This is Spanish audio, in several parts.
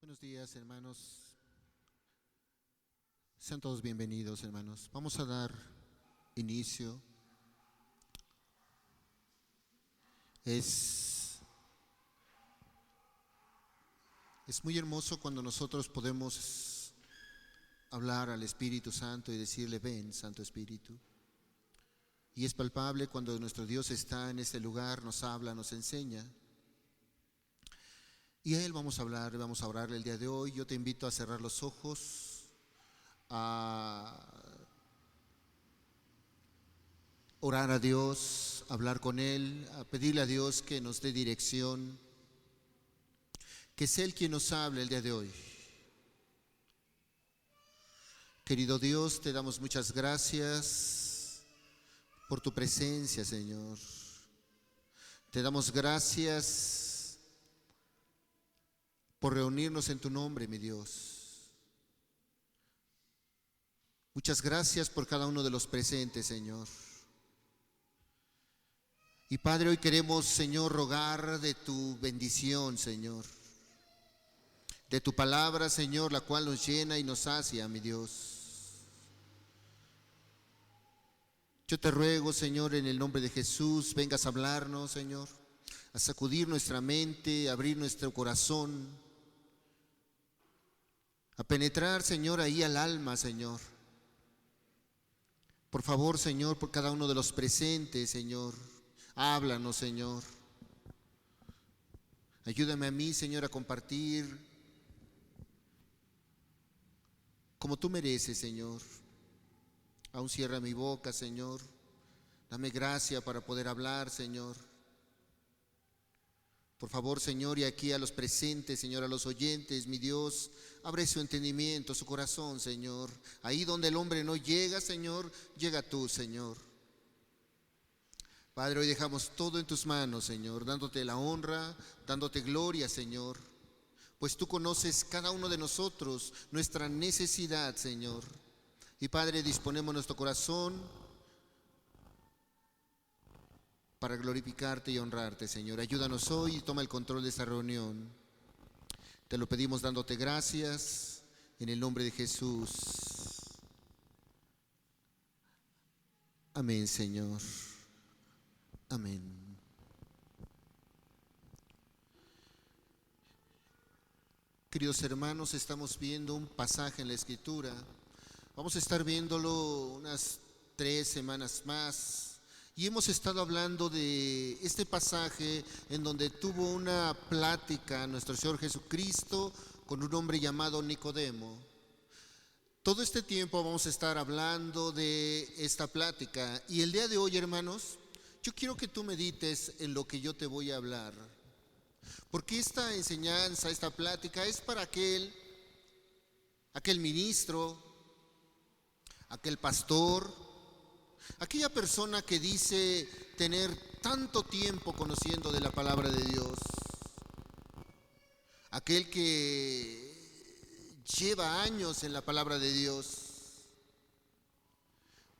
Buenos días, hermanos. Sean todos bienvenidos, hermanos. Vamos a dar inicio. Es muy hermoso cuando nosotros podemos hablar al Espíritu Santo y decirle: ven, Santo Espíritu. Y es palpable cuando nuestro Dios está en este lugar, nos habla, nos enseña. Y a Él vamos a hablar, vamos a orarle el día de hoy. Yo te invito a cerrar los ojos, a orar a Dios, a hablar con Él, a pedirle a Dios que nos dé dirección, que sea Él quien nos hable el día de hoy. Querido Dios, te damos muchas gracias por tu presencia, Señor. Te damos gracias por reunirnos en tu nombre, mi Dios. Muchas gracias por cada uno de los presentes, Señor. Y Padre, hoy queremos, Señor, rogar de tu bendición, Señor, de tu palabra, Señor, la cual nos llena y nos sacia, mi Dios. Yo te ruego, Señor, en el nombre de Jesús, vengas a hablarnos, Señor, a sacudir nuestra mente, a abrir nuestro corazón, a penetrar, Señor, ahí al alma, Señor. Por favor, Señor, por cada uno de los presentes, Señor, háblanos, Señor. Ayúdame a mí, Señor, a compartir como tú mereces, Señor. Aún cierra mi boca, Señor. Dame gracia para poder hablar, Señor. Por favor, Señor, y aquí a los presentes, Señor, a los oyentes, mi Dios, abre su entendimiento, su corazón, Señor. Ahí donde el hombre no llega, Señor, llega tú, Señor. Padre, hoy dejamos todo en tus manos, Señor, dándote la honra, dándote gloria, Señor. Pues tú conoces cada uno de nosotros, nuestra necesidad, Señor. Y Padre, disponemos nuestro corazón para glorificarte y honrarte, Señor. Ayúdanos hoy y toma el control de esta reunión. Te lo pedimos dándote gracias en el nombre de Jesús. Amén, Señor. Amén. Queridos hermanos, estamos viendo un pasaje en la Escritura. Vamos a estar viéndolo unas 3 semanas más. Y hemos estado hablando de este pasaje en donde tuvo una plática nuestro Señor Jesucristo con un hombre llamado Nicodemo. Todo este tiempo vamos a estar hablando de esta plática. Y el día de hoy, hermanos, yo quiero que tú medites en lo que yo te voy a hablar. Porque esta enseñanza, esta plática es para aquel ministro, aquel pastor, aquella persona que dice tener tanto tiempo conociendo de la palabra de Dios, aquel que lleva años en la palabra de Dios.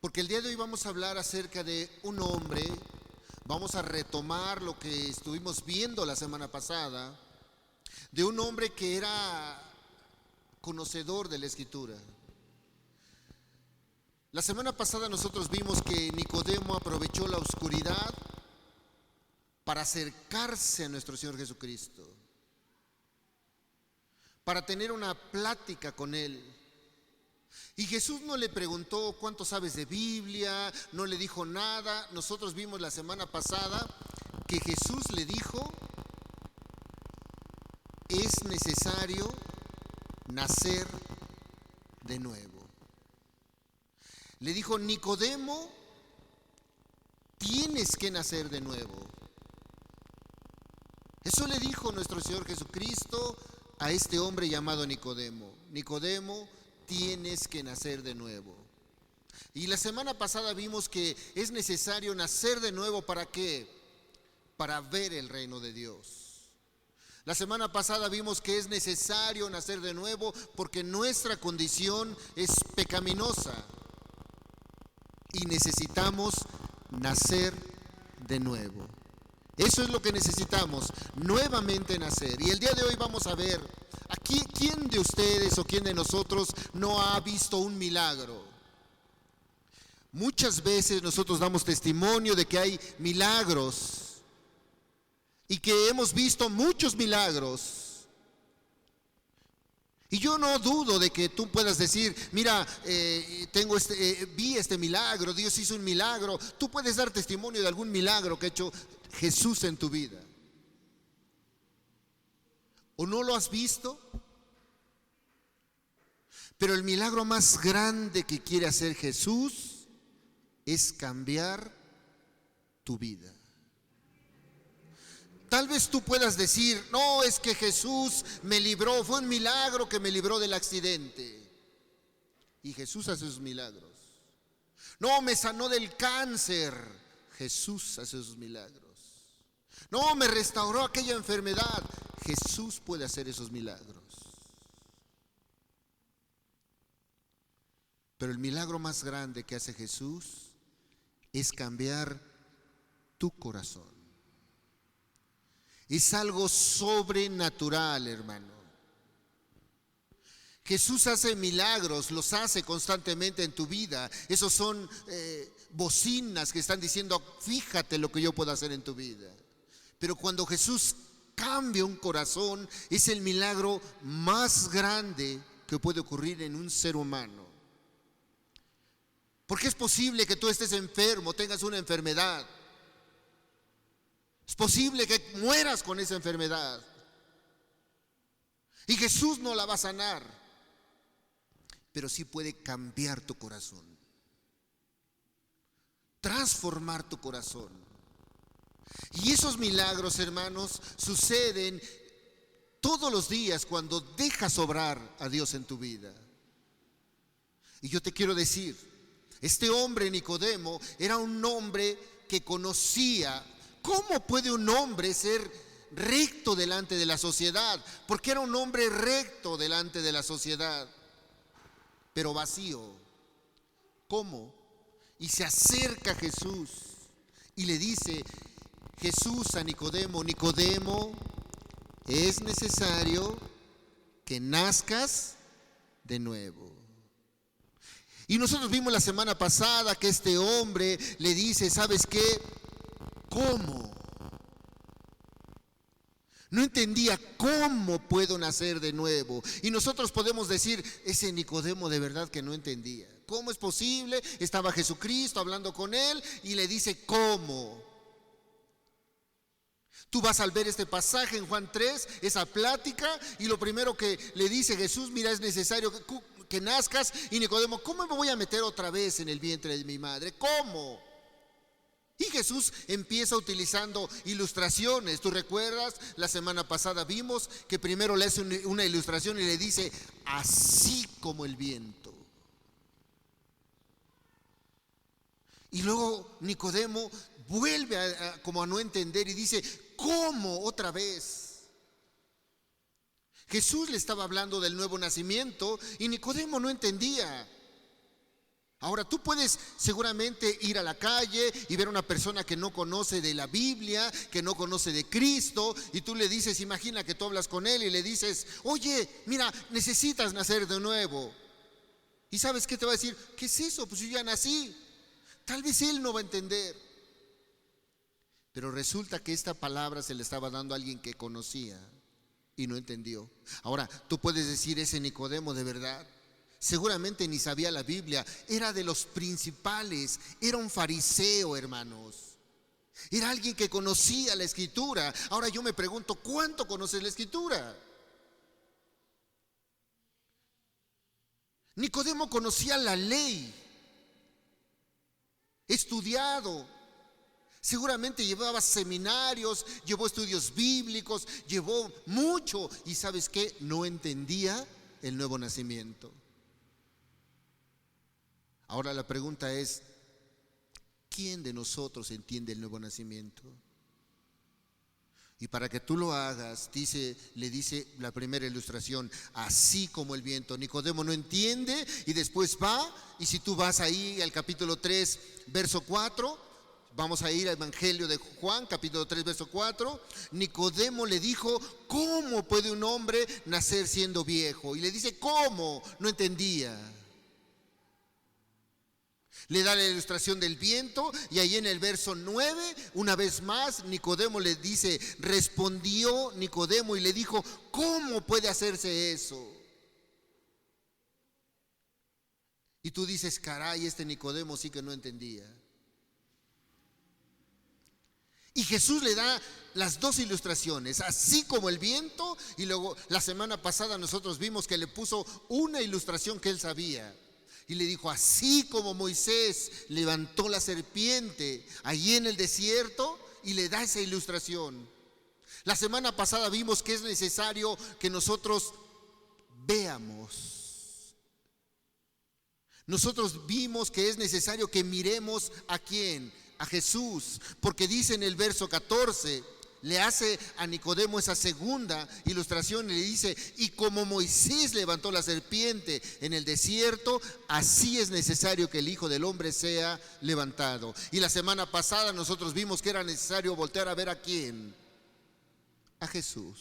Porque el día de hoy vamos a hablar acerca de un hombre, vamos a retomar lo que estuvimos viendo la semana pasada, de un hombre que era conocedor de la Escritura. La semana pasada nosotros vimos que Nicodemo aprovechó la oscuridad para acercarse a nuestro Señor Jesucristo, para tener una plática con Él. Y Jesús no le preguntó cuánto sabes de Biblia, no le dijo nada. Nosotros vimos la semana pasada que Jesús le dijo: es necesario nacer de nuevo. Le dijo: Nicodemo, tienes que nacer de nuevo. Eso le dijo nuestro Señor Jesucristo a este hombre llamado Nicodemo. Nicodemo, tienes que nacer de nuevo. Y la semana pasada vimos que es necesario nacer de nuevo. ¿Para qué? Para ver el reino de Dios. La semana pasada vimos que es necesario nacer de nuevo porque nuestra condición es pecaminosa. Y necesitamos nacer de nuevo. Eso es lo que necesitamos, nuevamente nacer. Y el día de hoy vamos a ver, aquí, ¿quién de ustedes o quién de nosotros no ha visto un milagro? Muchas veces nosotros damos testimonio de que hay milagros y que hemos visto muchos milagros. Y yo no dudo de que tú puedas decir, mira, vi este milagro, Dios hizo un milagro. Tú puedes dar testimonio de algún milagro que ha hecho Jesús en tu vida. ¿O no lo has visto? Pero el milagro más grande que quiere hacer Jesús es cambiar tu vida. Tal vez tú puedas decir, no, es que Jesús me libró, fue un milagro que me libró del accidente. Y Jesús hace sus milagros. No, me sanó del cáncer. Jesús hace sus milagros. No, me restauró aquella enfermedad. Jesús puede hacer esos milagros. Pero el milagro más grande que hace Jesús es cambiar tu corazón. Es algo sobrenatural, hermano. Jesús hace milagros, los hace constantemente en tu vida. Esos son bocinas que están diciendo, fíjate lo que yo puedo hacer en tu vida. Pero cuando Jesús cambia un corazón, es el milagro más grande que puede ocurrir en un ser humano. Porque es posible que tú estés enfermo, tengas una enfermedad. Es posible que mueras con esa enfermedad. Y Jesús no la va a sanar. Pero sí puede cambiar tu corazón. Transformar tu corazón. Y esos milagros, hermanos, suceden todos los días cuando dejas obrar a Dios en tu vida. Y yo te quiero decir, este hombre Nicodemo era un hombre que conocía. ¿Cómo puede un hombre ser recto delante de la sociedad? Porque era un hombre recto delante de la sociedad, pero vacío. ¿Cómo? Y se acerca a Jesús y le dice Jesús a Nicodemo, Nicodemo, es necesario que nazcas de nuevo. Y nosotros vimos la semana pasada que este hombre le dice, ¿sabes qué? ¿Cómo? No entendía cómo puedo nacer de nuevo. Y nosotros podemos decir, ese Nicodemo de verdad que no entendía. ¿Cómo es posible? Estaba Jesucristo hablando con él y le dice, ¿cómo? Tú vas a ver este pasaje en Juan 3, esa plática, y lo primero que le dice Jesús, mira, es necesario que nazcas. Y Nicodemo, ¿cómo me voy a meter otra vez en el vientre de mi madre? ¿Cómo? Y Jesús empieza utilizando ilustraciones. ¿Tú recuerdas? La semana pasada vimos que primero le hace una ilustración y le dice, así como el viento. Y luego Nicodemo vuelve como a no entender y dice, ¿cómo otra vez? Jesús le estaba hablando del nuevo nacimiento y Nicodemo no entendía. Ahora tú puedes seguramente ir a la calle y ver a una persona que no conoce de la Biblia, que no conoce de Cristo, y tú le dices, imagina que tú hablas con él y le dices, oye, mira, necesitas nacer de nuevo. ¿Y sabes qué te va a decir? ¿Qué es eso? Pues yo ya nací. Tal vez él no va a entender. Pero resulta que esta palabra se le estaba dando a alguien que conocía y no entendió. Ahora, tú puedes decir, ese Nicodemo de verdad seguramente ni sabía la Biblia, era de los principales, era un fariseo, hermanos. Era alguien que conocía la Escritura. Ahora yo me pregunto, ¿cuánto conoces la Escritura? Nicodemo conocía la ley, estudiado. Seguramente llevaba seminarios, llevó estudios bíblicos, llevó mucho. ¿Y sabes qué? No entendía el nuevo nacimiento. Ahora la pregunta es, ¿quién de nosotros entiende el nuevo nacimiento? Y para que tú lo hagas, le dice la primera ilustración, así como el viento. Nicodemo no entiende y después va, y si tú vas ahí al capítulo 3, verso 4, Vamos a ir al Evangelio de Juan, capítulo 3, verso 4. Nicodemo le dijo: ¿cómo puede un hombre nacer siendo viejo? Y le dice: ¿cómo? No entendía. Le da la ilustración del viento, y ahí en el verso 9, una vez más, Nicodemo le dice, respondió Nicodemo y le dijo: ¿cómo puede hacerse eso? Y tú dices: caray, este Nicodemo sí que no entendía. Y Jesús le da las dos ilustraciones, así como el viento, y luego la semana pasada nosotros vimos que le puso una ilustración que él sabía. Y le dijo: así como Moisés levantó la serpiente allí en el desierto, y le da esa ilustración. La semana pasada vimos que es necesario que nosotros veamos. Nosotros vimos que es necesario que miremos ¿a quién? A Jesús, porque dice en el verso 14, le hace a Nicodemo esa segunda ilustración y le dice: y como Moisés levantó la serpiente en el desierto, así es necesario que el Hijo del Hombre sea levantado. Y la semana pasada nosotros vimos que era necesario voltear a ver ¿a quién? A Jesús.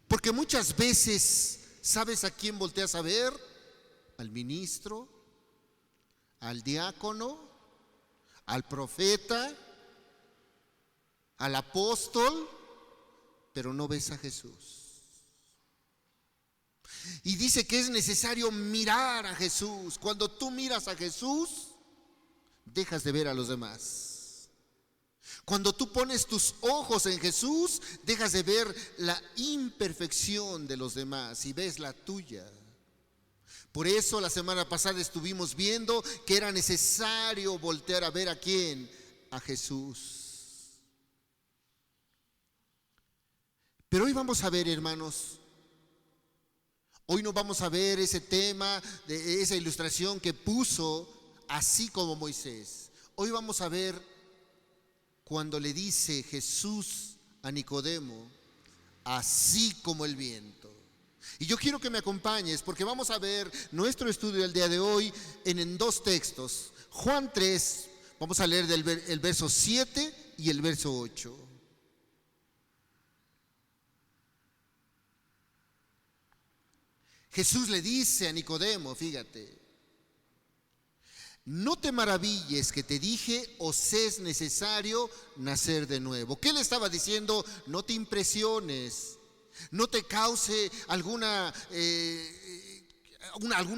Porque muchas veces, ¿sabes a quién volteas a ver? Al ministro, al diácono, al profeta, al apóstol, pero no ves a Jesús. Y dice que es necesario mirar a Jesús. Cuando tú miras a Jesús, dejas de ver a los demás. Cuando tú pones tus ojos en Jesús, dejas de ver la imperfección de los demás y ves la tuya. Por eso la semana pasada estuvimos viendo que era necesario voltear a ver ¿a quién? A Jesús. Pero hoy vamos a ver, hermanos, hoy no vamos a ver ese tema, de esa ilustración que puso así como Moisés. Hoy vamos a ver cuando le dice Jesús a Nicodemo: así como el viento. Y yo quiero que me acompañes porque vamos a ver nuestro estudio del día de hoy en dos textos. Juan 3, vamos a leer el verso 7 y el verso 8. Jesús le dice a Nicodemo, fíjate: no te maravilles que te dije, os es necesario nacer de nuevo. ¿Qué le estaba diciendo? No te impresiones, no te cause algún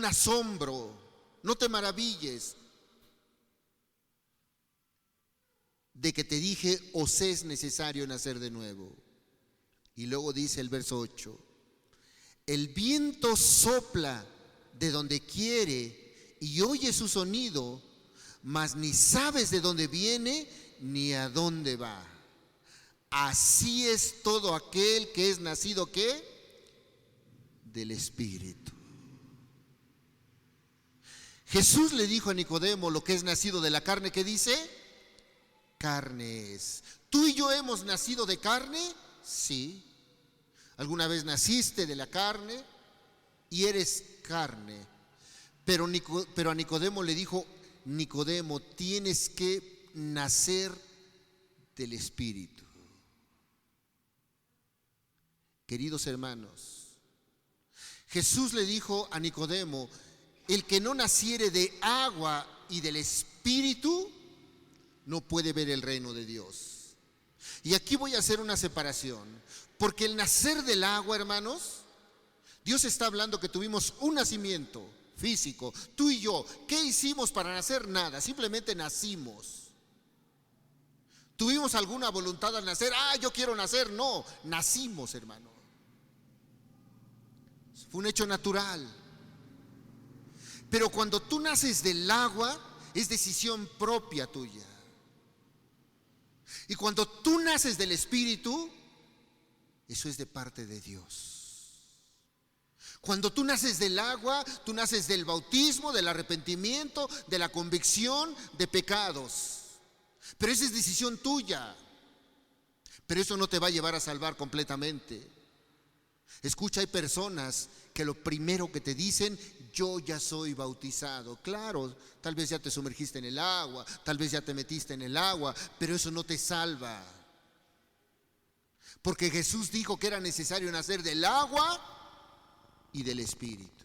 asombro, no te maravilles de que te dije, os es necesario nacer de nuevo. Y luego dice el verso 8: el viento sopla de donde quiere y oye su sonido, mas ni sabes de dónde viene ni a dónde va. Así es todo aquel que es nacido ¿qué? Del Espíritu. Jesús le dijo a Nicodemo: lo que es nacido de la carne, ¿qué dice? Carne es. ¿Tú y yo hemos nacido de carne? Sí. ¿Alguna vez naciste de la carne? Y eres carne. Pero a Nicodemo le dijo: Nicodemo, tienes que nacer del Espíritu. Queridos hermanos, Jesús le dijo a Nicodemo: el que no naciere de agua y del Espíritu no puede ver el reino de Dios. Y aquí voy a hacer una separación, porque el nacer del agua, hermanos, Dios está hablando que tuvimos un nacimiento físico, tú y yo. ¿Qué hicimos para nacer? Nada, simplemente nacimos. ¿Tuvimos alguna voluntad al nacer? Yo quiero nacer. No, nacimos, hermano. Fue un hecho natural. Pero cuando tú naces del agua, es decisión propia tuya. Y cuando tú naces del Espíritu, eso es de parte de Dios. Cuando tú naces del agua, tú naces del bautismo, del arrepentimiento, de la convicción de pecados. Pero esa es decisión tuya. Pero eso no te va a llevar a salvar completamente. Escucha, hay personas que lo primero que te dicen: yo ya soy bautizado. Claro, tal vez ya te sumergiste en el agua, tal vez ya te metiste en el agua, pero eso no te salva. Porque Jesús dijo que era necesario nacer del agua y del Espíritu.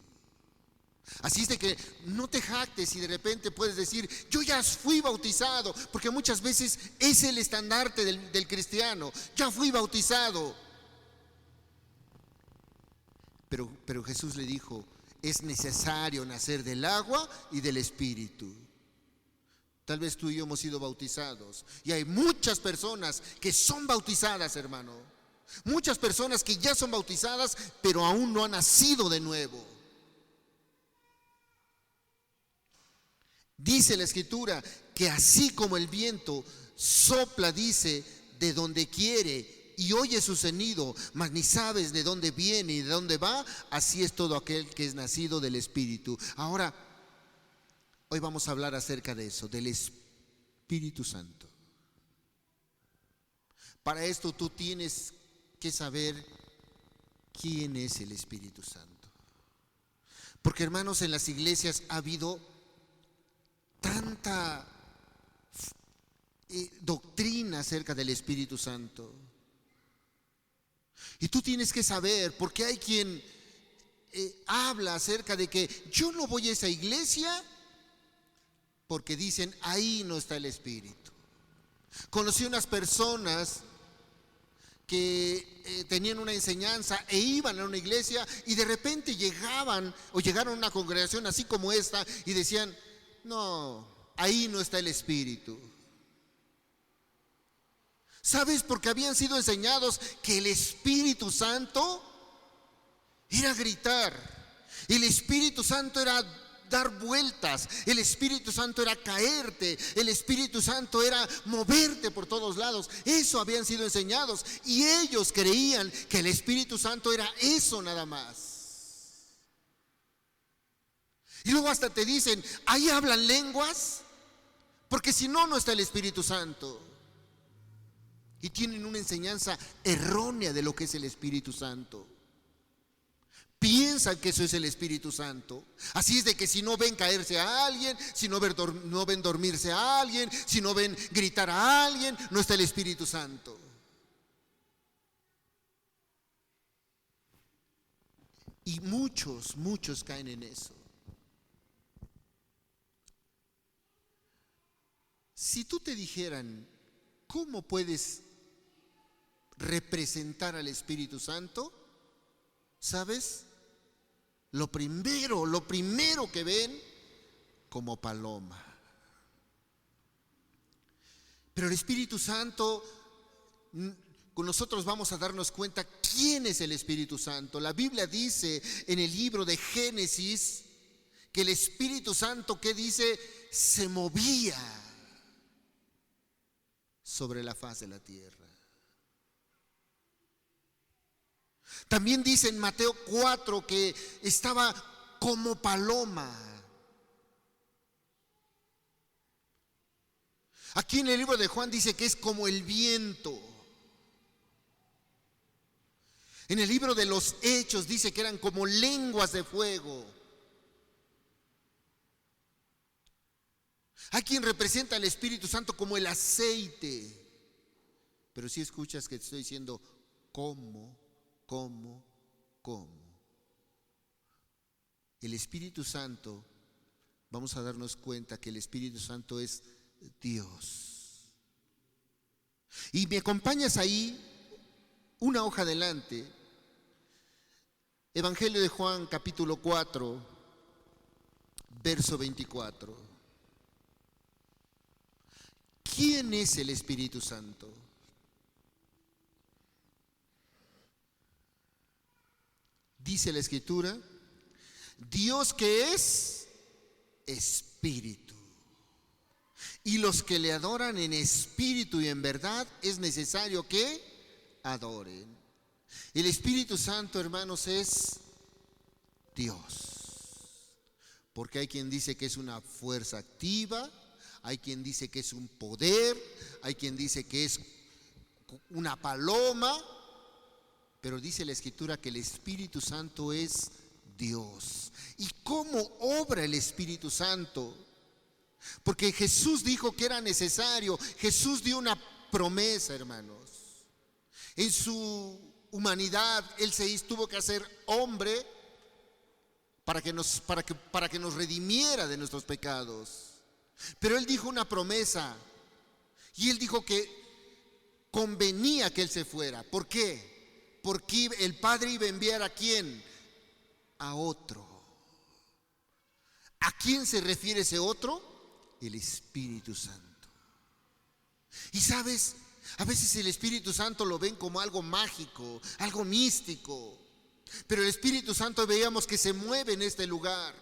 Así es de que no te jactes y de repente puedes decir: yo ya fui bautizado, porque muchas veces es el estandarte del cristiano: ya fui bautizado. Pero Jesús le dijo: es necesario nacer del agua y del Espíritu. Tal vez tú y yo hemos sido bautizados, y hay muchas personas que son bautizadas, hermano. Muchas personas que ya son bautizadas, pero aún no han nacido de nuevo. Dice la Escritura que así como el viento sopla, dice, de donde quiere y oye su sonido, mas ni sabes de dónde viene y de dónde va, así es todo aquel que es nacido del Espíritu. Ahora, hoy vamos a hablar acerca de eso, del Espíritu Santo. Para esto tú tienes que saber quién es el Espíritu Santo. Porque, hermanos, en las iglesias ha habido tanta doctrina acerca del Espíritu Santo. Y tú tienes que saber, porque hay quien habla acerca de que yo no voy a esa iglesia porque dicen ahí no está el Espíritu. Conocí unas personas que tenían una enseñanza e iban a una iglesia y de repente llegaron a una congregación así como esta y decían: no, ahí no está el Espíritu. ¿Sabes? Porque habían sido enseñados que el Espíritu Santo era gritar, el Espíritu Santo era dar vueltas, el Espíritu Santo era caerte, el Espíritu Santo era moverte por todos lados. Eso habían sido enseñados y ellos creían que el Espíritu Santo era eso nada más. Y luego hasta te dicen: ahí hablan lenguas, porque si no, no está el Espíritu Santo. Y tienen una enseñanza errónea de lo que es el Espíritu Santo. Piensan que eso es el Espíritu Santo. Así es de que si no ven caerse a alguien, si no ven dormirse a alguien, si no ven gritar a alguien, no está el Espíritu Santo. Y muchos caen en eso. Si tú te dijeran: ¿cómo puedes representar al Espíritu Santo? ¿Sabes? Lo primero que ven, como paloma. Pero el Espíritu Santo, con nosotros vamos a darnos cuenta quién es el Espíritu Santo. La Biblia dice en el libro de Génesis que el Espíritu Santo, ¿qué dice? Se movía sobre la faz de la tierra. También dice en Mateo 4 que estaba como paloma. Aquí en el libro de Juan dice que es como el viento. En el libro de los Hechos dice que eran como lenguas de fuego. Hay quien representa al Espíritu Santo como el aceite. Pero si escuchas que te estoy diciendo cómo. El Espíritu Santo, vamos a darnos cuenta que el Espíritu Santo es Dios. Y me acompañas ahí, una hoja adelante, Evangelio de Juan, capítulo 4, verso 24. ¿Quién es el Espíritu Santo? Dice la Escritura: Dios que es Espíritu, y los que le adoran en espíritu y en verdad es necesario que adoren. El Espíritu Santo, hermanos, es Dios. Porque hay quien dice que es una fuerza activa, hay quien dice que es un poder, hay quien dice que es una paloma, pero dice la Escritura que el Espíritu Santo es Dios. ¿Y cómo obra el Espíritu Santo? Porque Jesús dijo que era necesario. Jesús dio una promesa, hermanos. En su humanidad, Él tuvo que hacer hombre para que nos redimiera de nuestros pecados. Pero Él dijo una promesa, y Él dijo que convenía que Él se fuera. ¿Por qué? Porque el Padre iba a enviar ¿a quién? A otro. ¿A quién se refiere ese otro? El Espíritu Santo. Y sabes, a veces el Espíritu Santo lo ven como algo mágico, algo místico. Pero el Espíritu Santo veíamos que se mueve en este lugar.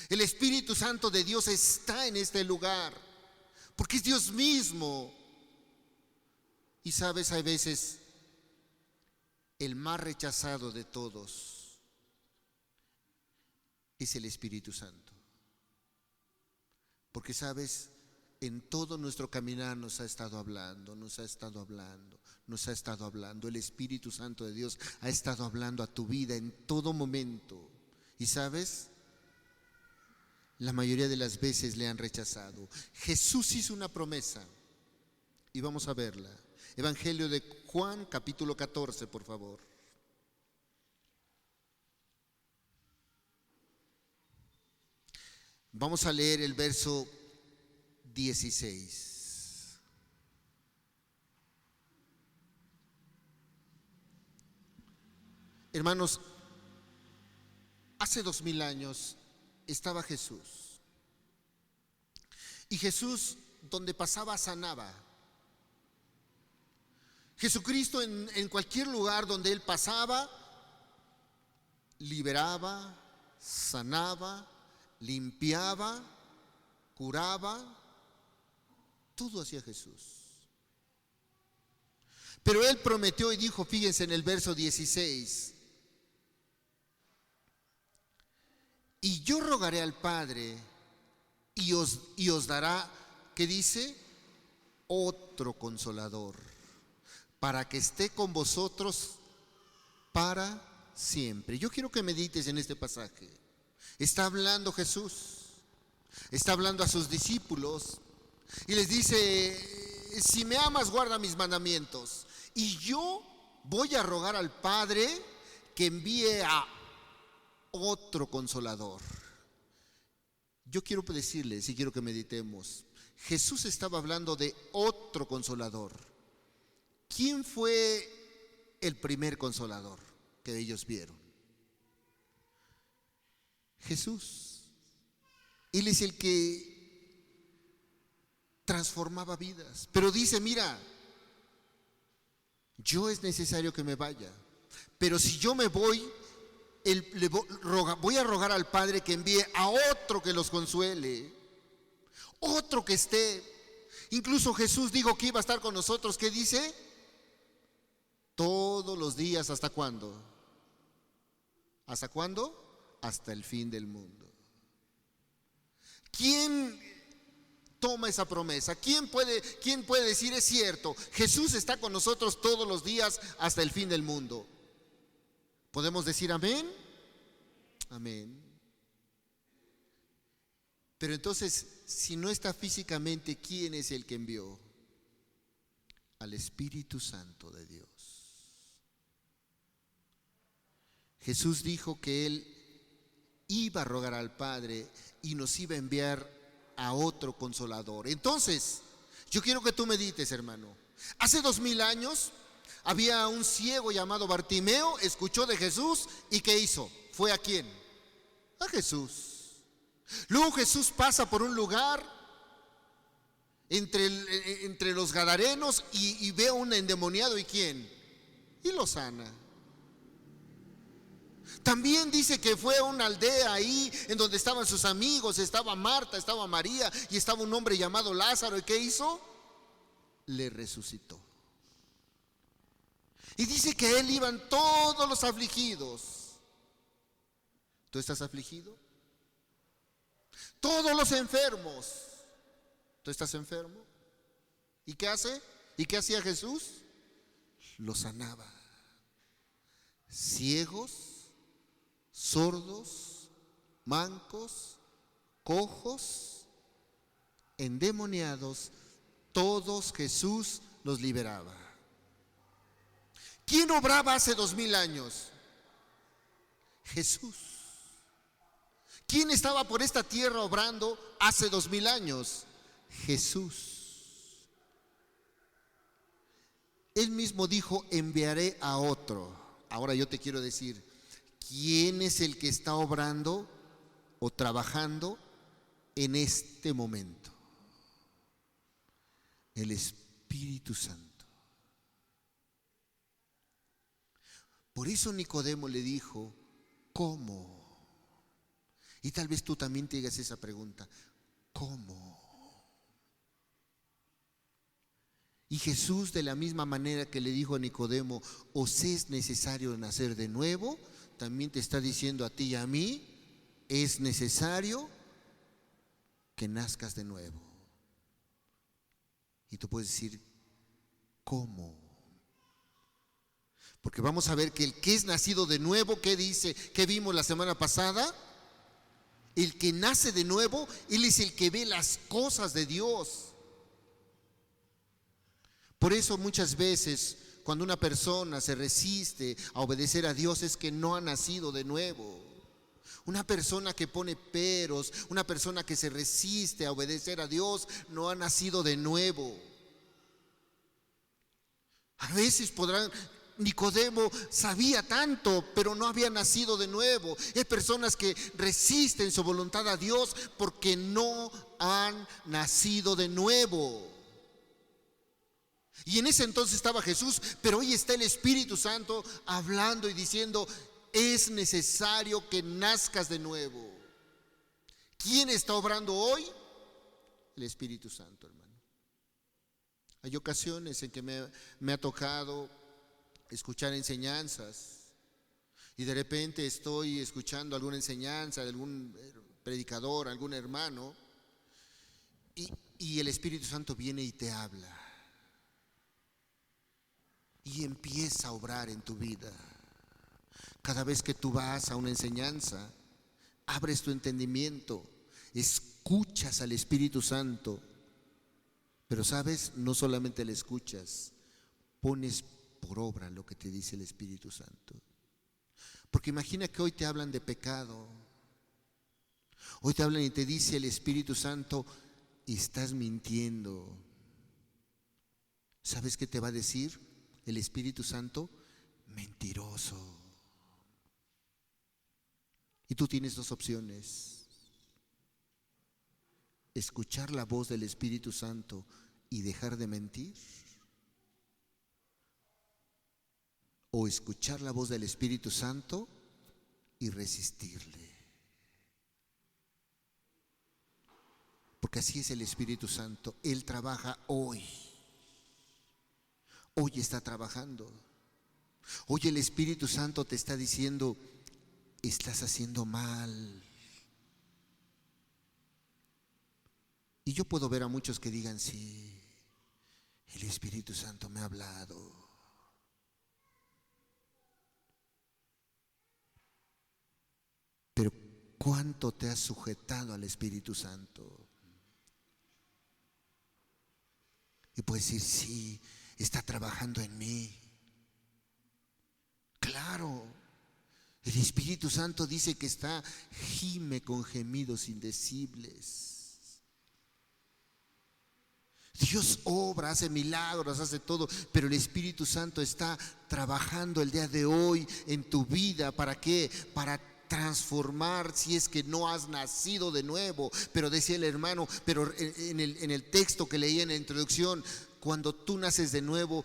El Espíritu Santo de Dios está en este lugar, porque es Dios mismo. Y sabes, hay veces el más rechazado de todos es el Espíritu Santo. Porque sabes, en todo nuestro caminar nos ha estado hablando. El Espíritu Santo de Dios ha estado hablando a tu vida en todo momento. Y sabes, la mayoría de las veces le han rechazado. Jesús hizo una promesa y vamos a verla. Evangelio de Juan, capítulo 14, por favor. Vamos a leer el verso 16. Hermanos, hace 2000 años estaba Jesús. Y Jesús, donde pasaba, sanaba. Jesucristo en cualquier lugar donde Él pasaba, liberaba, sanaba, limpiaba, curaba. Todo hacía Jesús. Pero Él prometió y dijo, fíjense en el verso 16: y yo rogaré al Padre y os dará, ¿qué dice? Otro consolador, para que esté con vosotros para siempre. Yo quiero que medites en este pasaje. Está hablando Jesús, está hablando a sus discípulos y les dice: si me amas, guarda mis mandamientos. Y yo voy a rogar al Padre que envíe a otro consolador. Yo quiero decirles y quiero que meditemos. Jesús estaba hablando de otro consolador. ¿Quién fue el primer consolador que ellos vieron? Jesús. Él es el que transformaba vidas. Pero dice: mira, yo es necesario que me vaya, pero si yo me voy, voy a rogar al Padre que envíe a otro que los consuele, otro que esté. Incluso Jesús dijo que iba a estar con nosotros. ¿Qué dice? Todos los días. ¿Hasta cuándo? ¿Hasta cuándo? Hasta el fin del mundo. ¿Quién toma esa promesa? ¿Quién puede decir es cierto? Jesús está con nosotros todos los días hasta el fin del mundo. ¿Podemos decir amén? Amén. Pero entonces, si no está físicamente, ¿quién es el que envió? Al Espíritu Santo de Dios. Jesús dijo que Él iba a rogar al Padre y nos iba a enviar a otro consolador. Entonces, yo quiero que tú medites, hermano. Hace 2000 años había un ciego llamado Bartimeo, escuchó de Jesús y ¿qué hizo? ¿Fue a quién? A Jesús. Luego Jesús pasa por un lugar entre los gadarenos y ve a un endemoniado, ¿y quién? Y lo sana. También dice que fue a una aldea ahí en donde estaban sus amigos, estaba Marta, estaba María y estaba un hombre llamado Lázaro. ¿Y qué hizo? Le resucitó. Y dice que a Él iban todos los afligidos. ¿Tú estás afligido? Todos los enfermos. ¿Tú estás enfermo? ¿Y qué hace? ¿Y qué hacía Jesús? Lo sanaba. ciegos, sordos, mancos, cojos, endemoniados, todos Jesús los liberaba. ¿Quién obraba hace 2000 años? Jesús. ¿Quién estaba por esta tierra obrando hace 2000 años? Jesús. Él mismo dijo, enviaré a otro. Ahora yo te quiero decir, ¿quién es el que está obrando o trabajando en este momento? El Espíritu Santo. Por eso Nicodemo le dijo, ¿cómo? Y tal vez tú también te hagas esa pregunta, ¿cómo? Y Jesús, de la misma manera que le dijo a Nicodemo, os es necesario nacer de nuevo, también te está diciendo a ti y a mí, es necesario que nazcas de nuevo. Y tú puedes decir, ¿cómo? Porque vamos a ver que el que es nacido de nuevo, ¿qué dice? ¿Qué vimos la semana pasada? El que nace de nuevo, él es el que ve las cosas de Dios. Por eso muchas veces cuando una persona se resiste a obedecer a Dios es que no ha nacido de nuevo. Una persona que pone peros, una persona que se resiste a obedecer a Dios, no ha nacido de nuevo. A veces Nicodemo sabía tanto, pero no había nacido de nuevo. Hay personas que resisten su voluntad a Dios porque no han nacido de nuevo. Y en ese entonces estaba Jesús, pero hoy está el Espíritu Santo hablando y diciendo, es necesario que nazcas de nuevo. ¿Quién está obrando hoy? El Espíritu Santo, hermano. Hay ocasiones en que me ha tocado escuchar enseñanzas y de repente estoy escuchando alguna enseñanza de algún predicador, algún hermano, y el Espíritu Santo viene y te habla y empieza a obrar en tu vida. Cada vez que tú vas a una enseñanza, abres tu entendimiento, escuchas al Espíritu Santo, pero sabes, no solamente le escuchas, pones por obra lo que te dice el Espíritu Santo. Porque imagina que hoy te hablan de pecado, hoy te hablan y te dice el Espíritu Santo, estás mintiendo. ¿Sabes qué te va a decir el Espíritu Santo? Mentiroso. Y tú tienes dos opciones: escuchar la voz del Espíritu Santo y dejar de mentir, o escuchar la voz del Espíritu Santo y resistirle. Porque así es el Espíritu Santo. Él trabaja hoy. Hoy está trabajando. Hoy el Espíritu Santo te está diciendo, estás haciendo mal. Y yo puedo ver a muchos que digan, sí, el Espíritu Santo me ha hablado. Pero ¿cuánto te has sujetado al Espíritu Santo? Y puedes decir, sí, está trabajando en mí. Claro, el Espíritu Santo dice que gime con gemidos indecibles. Dios obra, hace milagros, hace todo, pero el Espíritu Santo está trabajando el día de hoy en tu vida. ¿Para qué? Para transformar si es que no has nacido de nuevo. Pero decía el hermano, pero en el texto que leí en la introducción, cuando tú naces de nuevo,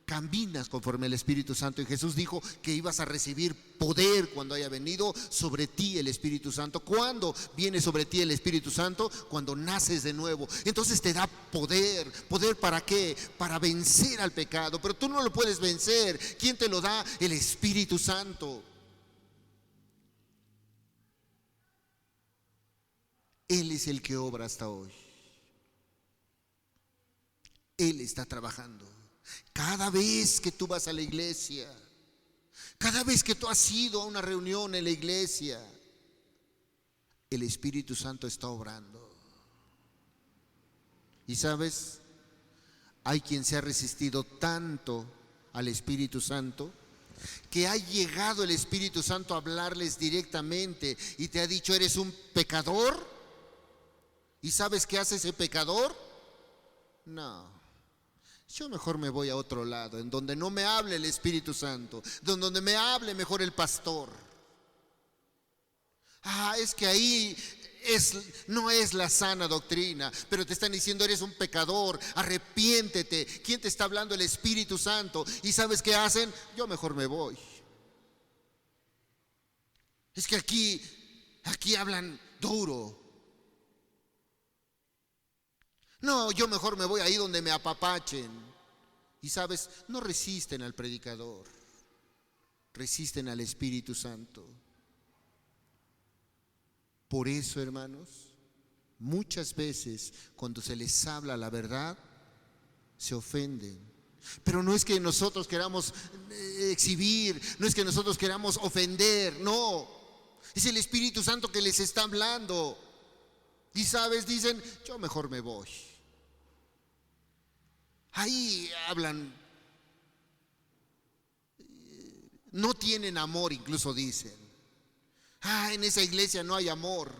caminas conforme al Espíritu Santo. Y Jesús dijo que ibas a recibir poder cuando haya venido sobre ti el Espíritu Santo. ¿Cuándo viene sobre ti el Espíritu Santo? Cuando naces de nuevo. Entonces te da poder. ¿Poder para qué? Para vencer al pecado. Pero tú no lo puedes vencer. ¿Quién te lo da? El Espíritu Santo. Él es el que obra hasta hoy. Él está trabajando. Cada vez que tú vas a la iglesia, Cada vez que tú has ido a una reunión en la iglesia, el Espíritu Santo está obrando. Y sabes, hay quien se ha resistido tanto al Espíritu Santo que ha llegado el Espíritu Santo a hablarles directamente y te ha dicho: eres un pecador. ¿Y sabes qué hace ese pecador? No, yo mejor me voy a otro lado, en donde no me hable el Espíritu Santo, donde me hable mejor el pastor. Es que ahí no es la sana doctrina, pero te están diciendo: eres un pecador, arrepiéntete. ¿Quién te está hablando? El Espíritu Santo. ¿Y sabes qué hacen? Yo mejor me voy. Es que aquí hablan duro. No, yo mejor me voy ahí donde me apapachen. Y sabes, no resisten al predicador, resisten al Espíritu Santo. Por eso, hermanos, muchas veces cuando se les habla la verdad, se ofenden. Pero no es que nosotros queramos exhibir, no es que nosotros queramos ofender, no. Es el Espíritu Santo que les está hablando. Y sabes, dicen: yo mejor me voy. Ahí hablan, no tienen amor, incluso dicen: en esa iglesia no hay amor.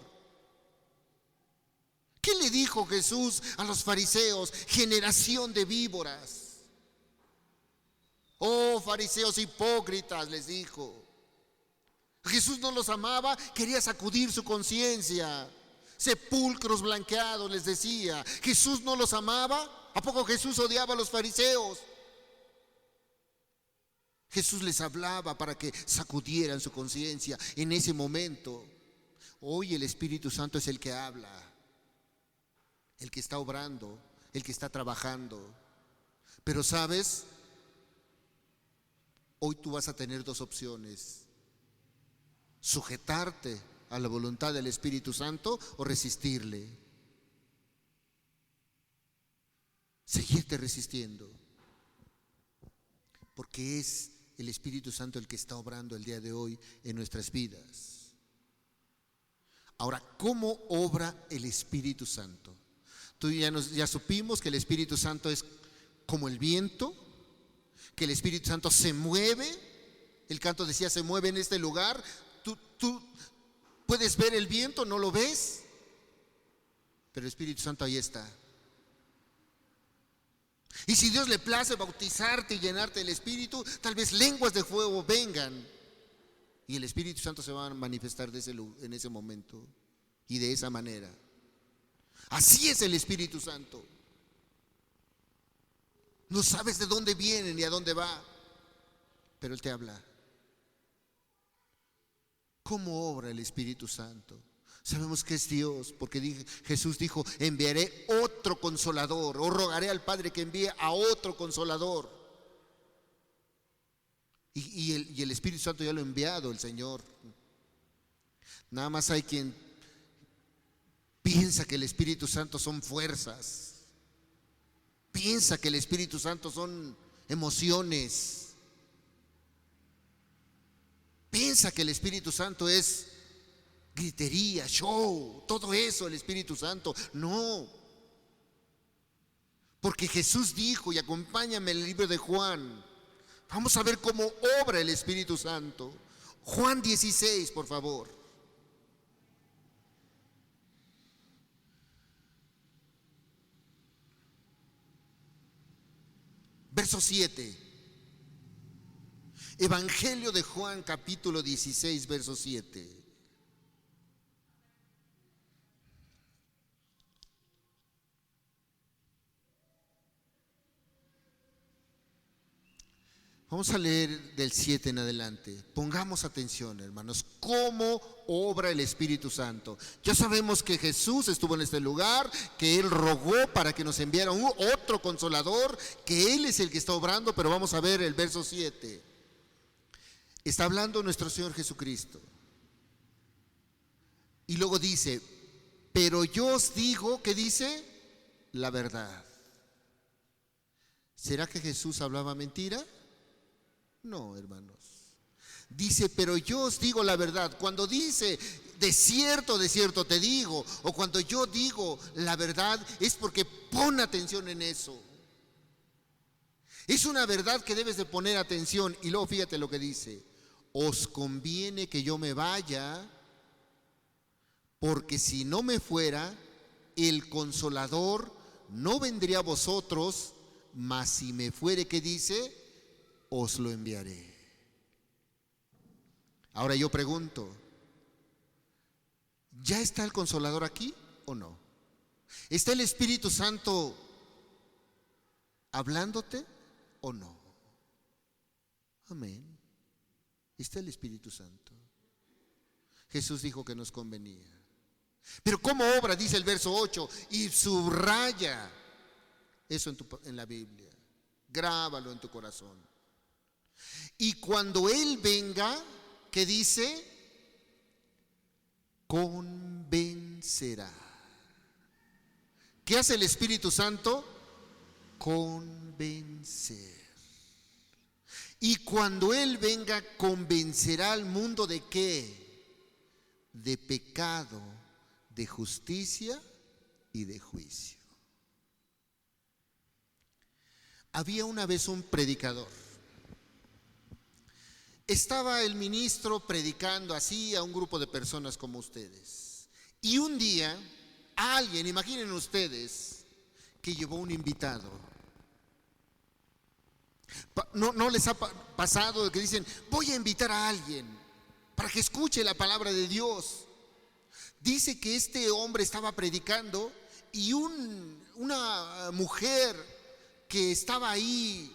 ¿Qué le dijo Jesús a los fariseos? Generación de víboras. Oh, fariseos hipócritas, les dijo. Jesús no los amaba, quería sacudir su conciencia. Sepulcros blanqueados, les decía. Jesús no los amaba. ¿A poco Jesús odiaba a los fariseos? Jesús les hablaba para que sacudieran su conciencia en ese momento. Hoy el Espíritu Santo es el que habla, el que está obrando, el que está trabajando. Pero sabes, hoy tú vas a tener dos opciones: sujetarte a la voluntad del Espíritu Santo o resistirle. Seguirte resistiendo, porque es el Espíritu Santo el que está obrando el día de hoy en nuestras vidas. Ahora, ¿cómo obra el Espíritu Santo? Tú ya supimos que el Espíritu Santo es como el viento, que el Espíritu Santo se mueve. El canto decía: se mueve en este lugar. Tú puedes ver el viento, no lo ves, pero el Espíritu Santo ahí está. Y si Dios le place bautizarte y llenarte del Espíritu, tal vez lenguas de fuego vengan y el Espíritu Santo se va a manifestar en ese momento y de esa manera. Así es el Espíritu Santo. No sabes de dónde viene ni a dónde va, pero Él te habla. ¿Cómo obra el Espíritu Santo? Sabemos que es Dios, porque Jesús dijo: enviaré otro consolador, o rogaré al Padre que envíe a otro consolador. Y el Espíritu Santo ya lo ha enviado el Señor. Nada más hay quien piensa que el Espíritu Santo son fuerzas, piensa que el Espíritu Santo son emociones, piensa que el Espíritu Santo es gritería, show, todo eso el Espíritu Santo. No, porque Jesús dijo, y acompáñame en el libro de Juan, vamos a ver cómo obra el Espíritu Santo. Juan 16, por favor. Verso 7. Evangelio de Juan, capítulo 16, verso 7. Vamos a leer del 7 en adelante. Pongamos atención, hermanos, cómo obra el Espíritu Santo. Ya sabemos que Jesús estuvo en este lugar, que Él rogó para que nos enviara otro consolador, que Él es el que está obrando, pero vamos a ver el verso 7. Está hablando nuestro Señor Jesucristo. Y luego dice: pero yo os digo, ¿qué dice? La verdad. ¿Será que Jesús hablaba mentira? No, hermanos. Dice, pero yo os digo la verdad. Cuando dice, de cierto te digo, o cuando yo digo la verdad, es porque pon atención en eso. Es una verdad que debes de poner atención. Y luego fíjate lo que dice: os conviene que yo me vaya, porque si no me fuera, el Consolador no vendría a vosotros, mas si me fuere, ¿qué dice? Os lo enviaré. Ahora yo pregunto, ¿ya está el Consolador aquí o no? ¿Está el Espíritu Santo hablándote o no? Amén. Está el Espíritu Santo. Jesús dijo que nos convenía. Pero ¿cómo obra? Dice el verso 8, y subraya eso en la Biblia. Grábalo en tu corazón. Y cuando Él venga, ¿qué dice? Convencerá. ¿Qué hace el Espíritu Santo? Convencer. Y cuando Él venga, convencerá al mundo ¿de qué? De pecado, de justicia y de juicio. Había una vez un predicador. Estaba el ministro predicando así a un grupo de personas como ustedes. Y un día, alguien, imaginen ustedes, que llevó un invitado. ¿No les ha pasado de que dicen, voy a invitar a alguien para que escuche la palabra de Dios? Dice que este hombre estaba predicando y una mujer que estaba ahí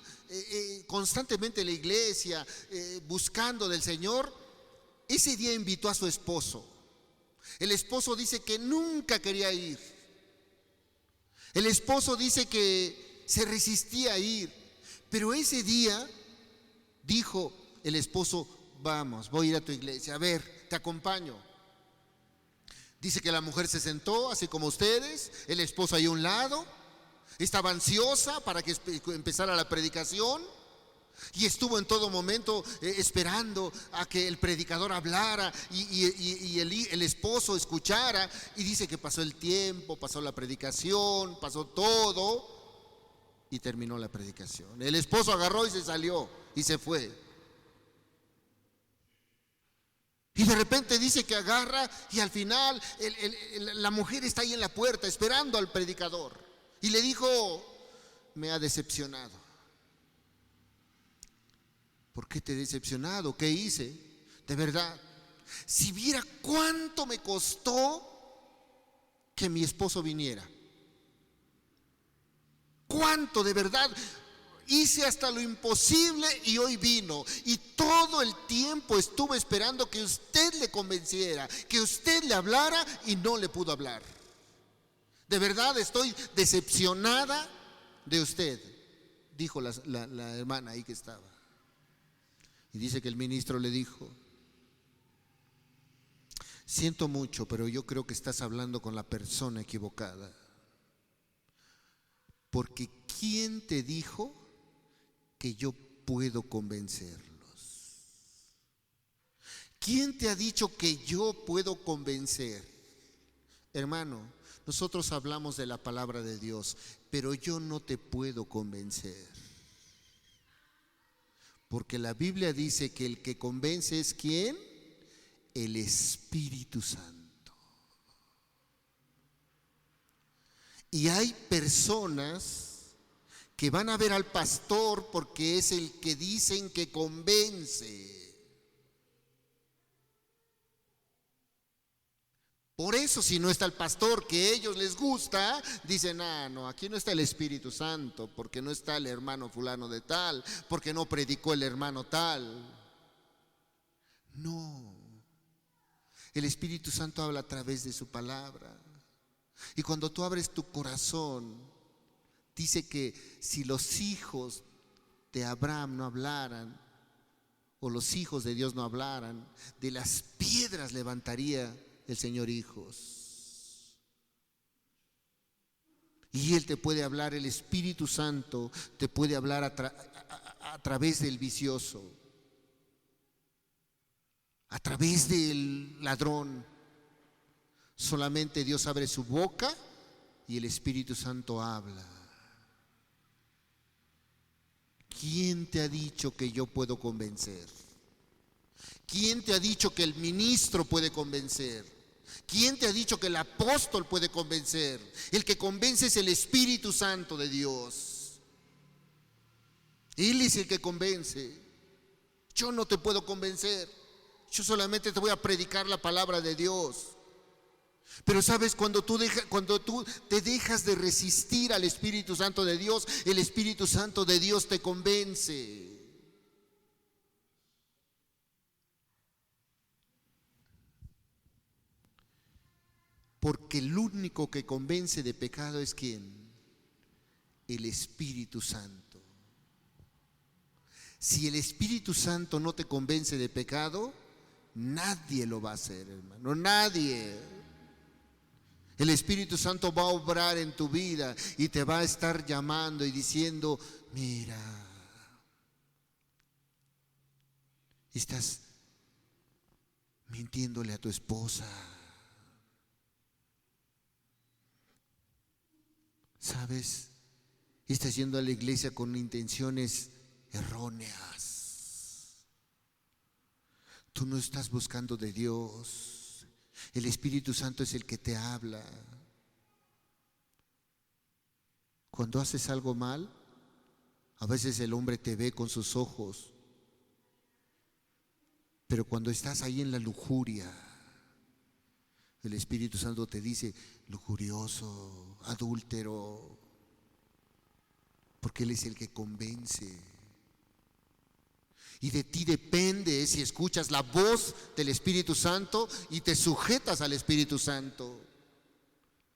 constantemente en la iglesia buscando del Señor, ese día invitó a su esposo. El esposo dice que nunca quería ir. El esposo dice que se resistía a ir, pero ese día dijo el esposo, vamos, voy a ir a tu iglesia, a ver, te acompaño. Dice que la mujer se sentó, así como ustedes, el esposo ahí a un lado, estaba ansiosa para que empezara la predicación y estuvo en todo momento esperando a que el predicador hablara y el esposo escuchara. Y dice que pasó el tiempo, pasó la predicación, pasó todo y terminó la predicación. El esposo agarró y se salió y se fue. Y de repente dice que agarra y al final la mujer está ahí en la puerta esperando al predicador. Y le dijo, me ha decepcionado. ¿Por qué te he decepcionado? ¿Qué hice? De verdad, si viera cuánto me costó que mi esposo viniera. Cuánto de verdad hice hasta lo imposible y hoy vino. Y todo el tiempo estuve esperando que usted le convenciera, que usted le hablara y no le pudo hablar. De verdad estoy decepcionada de usted, dijo la hermana ahí que estaba. Y dice que el ministro le dijo, siento mucho, pero yo creo que estás hablando con la persona equivocada. Porque ¿quién te dijo que yo puedo convencerlos? ¿Quién te ha dicho que yo puedo convencer? Hermano, nosotros hablamos de la palabra de Dios, pero yo no te puedo convencer. Porque la Biblia dice que el que convence es ¿quién? El Espíritu Santo. Y hay personas que van a ver al pastor porque es el que dicen que convence. Por eso si no está el pastor que a ellos les gusta, dicen, no, aquí no está el Espíritu Santo, porque no está el hermano fulano de tal, porque no predicó el hermano tal. No, el Espíritu Santo habla a través de su palabra. Y cuando tú abres tu corazón, dice que si los hijos de Abraham no hablaran, o los hijos de Dios no hablaran, de las piedras levantaría el Señor hijos. Y Él te puede hablar, el Espíritu Santo te puede hablar a través del vicioso. a través del ladrón. Solamente Dios abre su boca y el Espíritu Santo habla. ¿Quién te ha dicho que yo puedo convencer? ¿Quién te ha dicho que el ministro puede convencer? ¿Quién te ha dicho que el apóstol puede convencer? El que convence es el Espíritu Santo de Dios. Él es el que convence. Yo no te puedo convencer. Yo solamente te voy a predicar la palabra de Dios. Pero sabes, cuando tú te dejas de resistir al Espíritu Santo de Dios, el Espíritu Santo de Dios te convence. Porque el único que convence de pecado es ¿quién? El Espíritu Santo. Si el Espíritu Santo no te convence de pecado, nadie lo va a hacer, hermano, nadie. El Espíritu Santo va a obrar en tu vida y te va a estar llamando y diciendo: mira, estás mintiéndole a tu esposa. ¿Sabes? Estás yendo a la iglesia con intenciones erróneas. Tú no estás buscando de Dios. El Espíritu Santo es el que te habla. Cuando haces algo mal, a veces el hombre te ve con sus ojos. Pero cuando estás ahí en la lujuria, el Espíritu Santo te dice: lujurioso, adúltero, porque Él es el que convence. Y de ti depende si escuchas la voz del Espíritu Santo y te sujetas al Espíritu Santo.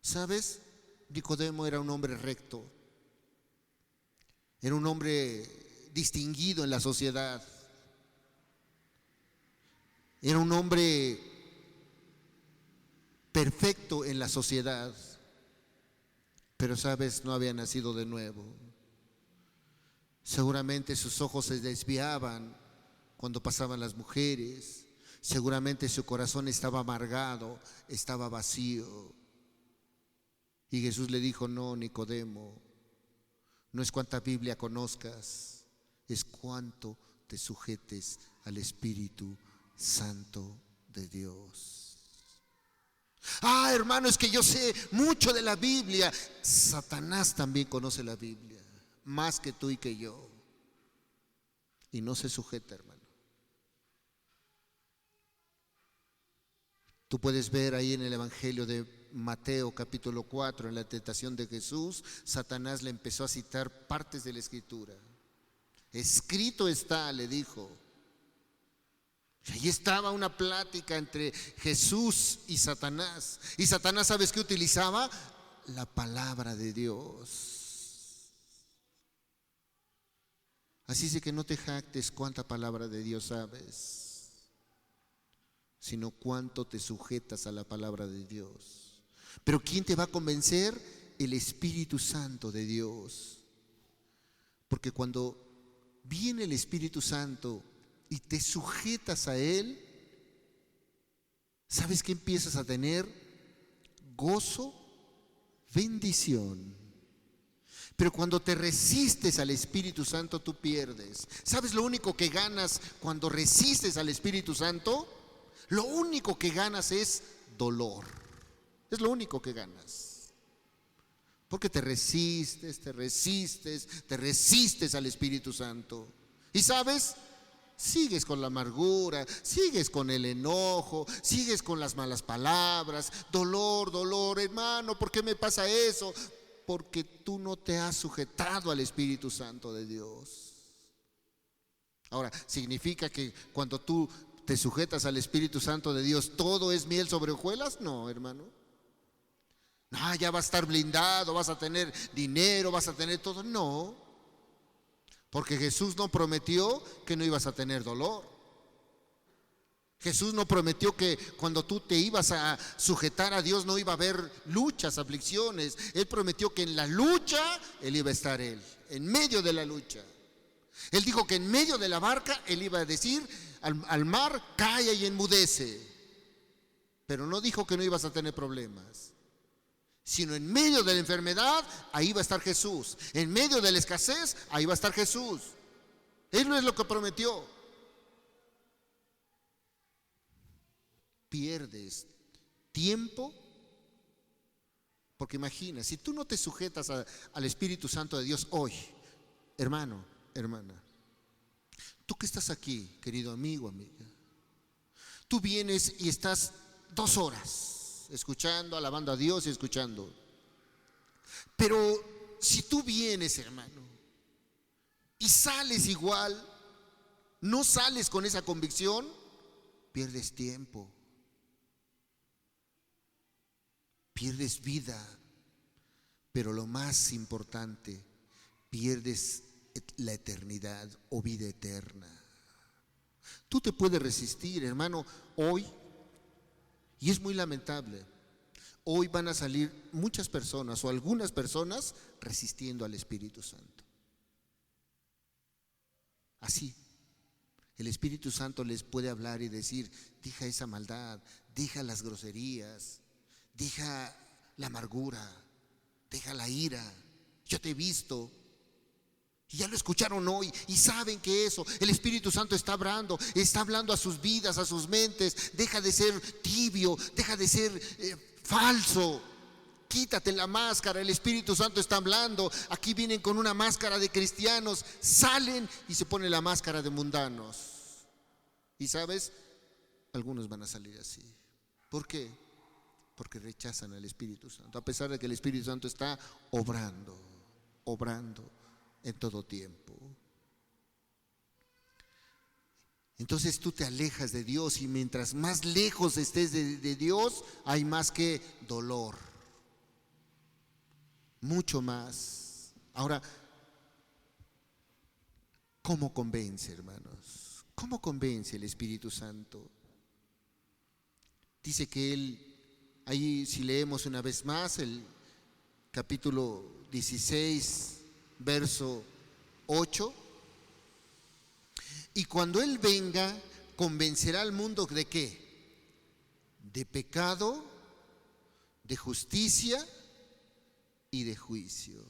¿Sabes? Nicodemo era un hombre recto, era un hombre distinguido en la sociedad, era un hombre perfecto en la sociedad, pero sabes, no había nacido de nuevo. Seguramente sus ojos se desviaban cuando pasaban las mujeres, seguramente su corazón estaba amargado, estaba vacío. Y Jesús le dijo: no, Nicodemo, no es cuánta Biblia conozcas, es cuánto te sujetes al Espíritu Santo de Dios. Hermano, es que yo sé mucho de la Biblia. Satanás también conoce la Biblia, más que tú y que yo, y no se sujeta, hermano. Tú puedes ver ahí en el Evangelio de Mateo capítulo 4, en la tentación de Jesús, Satanás le empezó a citar partes de la Escritura. Escrito está, le dijo. Y ahí estaba una plática entre Jesús y Satanás. Y Satanás, ¿sabes qué utilizaba? La palabra de Dios. Así es que no te jactes cuánta palabra de Dios sabes, sino cuánto te sujetas a la palabra de Dios. Pero ¿quién te va a convencer? El Espíritu Santo de Dios. Porque cuando viene el Espíritu Santo y te sujetas a Él, ¿sabes qué empiezas a tener? Gozo, bendición. Pero cuando te resistes al Espíritu Santo, tú pierdes. ¿Sabes lo único que ganas cuando resistes al Espíritu Santo? Lo único que ganas es dolor. Es lo único que ganas. Porque te resistes al Espíritu Santo. ¿Y sabes? Sigues con la amargura, sigues con el enojo, sigues con las malas palabras, dolor, hermano, ¿por qué me pasa eso? Porque tú no te has sujetado al Espíritu Santo de Dios. Ahora, ¿significa que cuando tú te sujetas al Espíritu Santo de Dios todo es miel sobre hojuelas? No, hermano. Ya vas a estar blindado, vas a tener dinero, vas a tener todo. No. Porque Jesús no prometió que no ibas a tener dolor. Jesús no prometió que cuando tú te ibas a sujetar a Dios no iba a haber luchas, aflicciones. Él prometió que en la lucha Él iba a estar Él, en medio de la lucha. Él dijo que en medio de la barca Él iba a decir: al mar, calla y enmudece. Pero no dijo que no ibas a tener problemas, sino en medio de la enfermedad, ahí va a estar Jesús. En medio de la escasez, ahí va a estar Jesús. Él no es lo que prometió. Pierdes tiempo, porque imagina, si tú no te sujetas al Espíritu Santo de Dios hoy, hermano, hermana, tú que estás aquí, querido amigo, amiga, tú vienes y estás 2 horas escuchando, alabando a Dios y escuchando. Pero si tú vienes, hermano, y sales igual, no sales con esa convicción, pierdes tiempo, pierdes vida, pero lo más importante, pierdes la eternidad o vida eterna. Tú te puedes resistir, hermano, hoy, y es muy lamentable, hoy van a salir muchas personas o algunas personas resistiendo al Espíritu Santo. Así, el Espíritu Santo les puede hablar y decir: deja esa maldad, deja las groserías, deja la amargura, deja la ira. Yo te he visto. Y ya lo escucharon hoy y saben que eso, el Espíritu Santo está hablando a sus vidas, a sus mentes. Deja de ser tibio, deja de ser falso. Quítate la máscara, el Espíritu Santo está hablando. Aquí vienen con una máscara de cristianos, salen y se ponen la máscara de mundanos. Y sabes, algunos van a salir así. ¿Por qué? Porque rechazan al Espíritu Santo, a pesar de que el Espíritu Santo está obrando en todo tiempo. Entonces tú te alejas de Dios, y mientras más lejos estés de Dios, hay más que dolor, mucho más. Ahora, ¿cómo convence, hermanos? ¿Cómo convence el Espíritu Santo? Dice que Él, ahí si leemos una vez más el capítulo 16, verso 8, y cuando Él venga, convencerá al mundo ¿de qué? De pecado, de justicia y de juicio.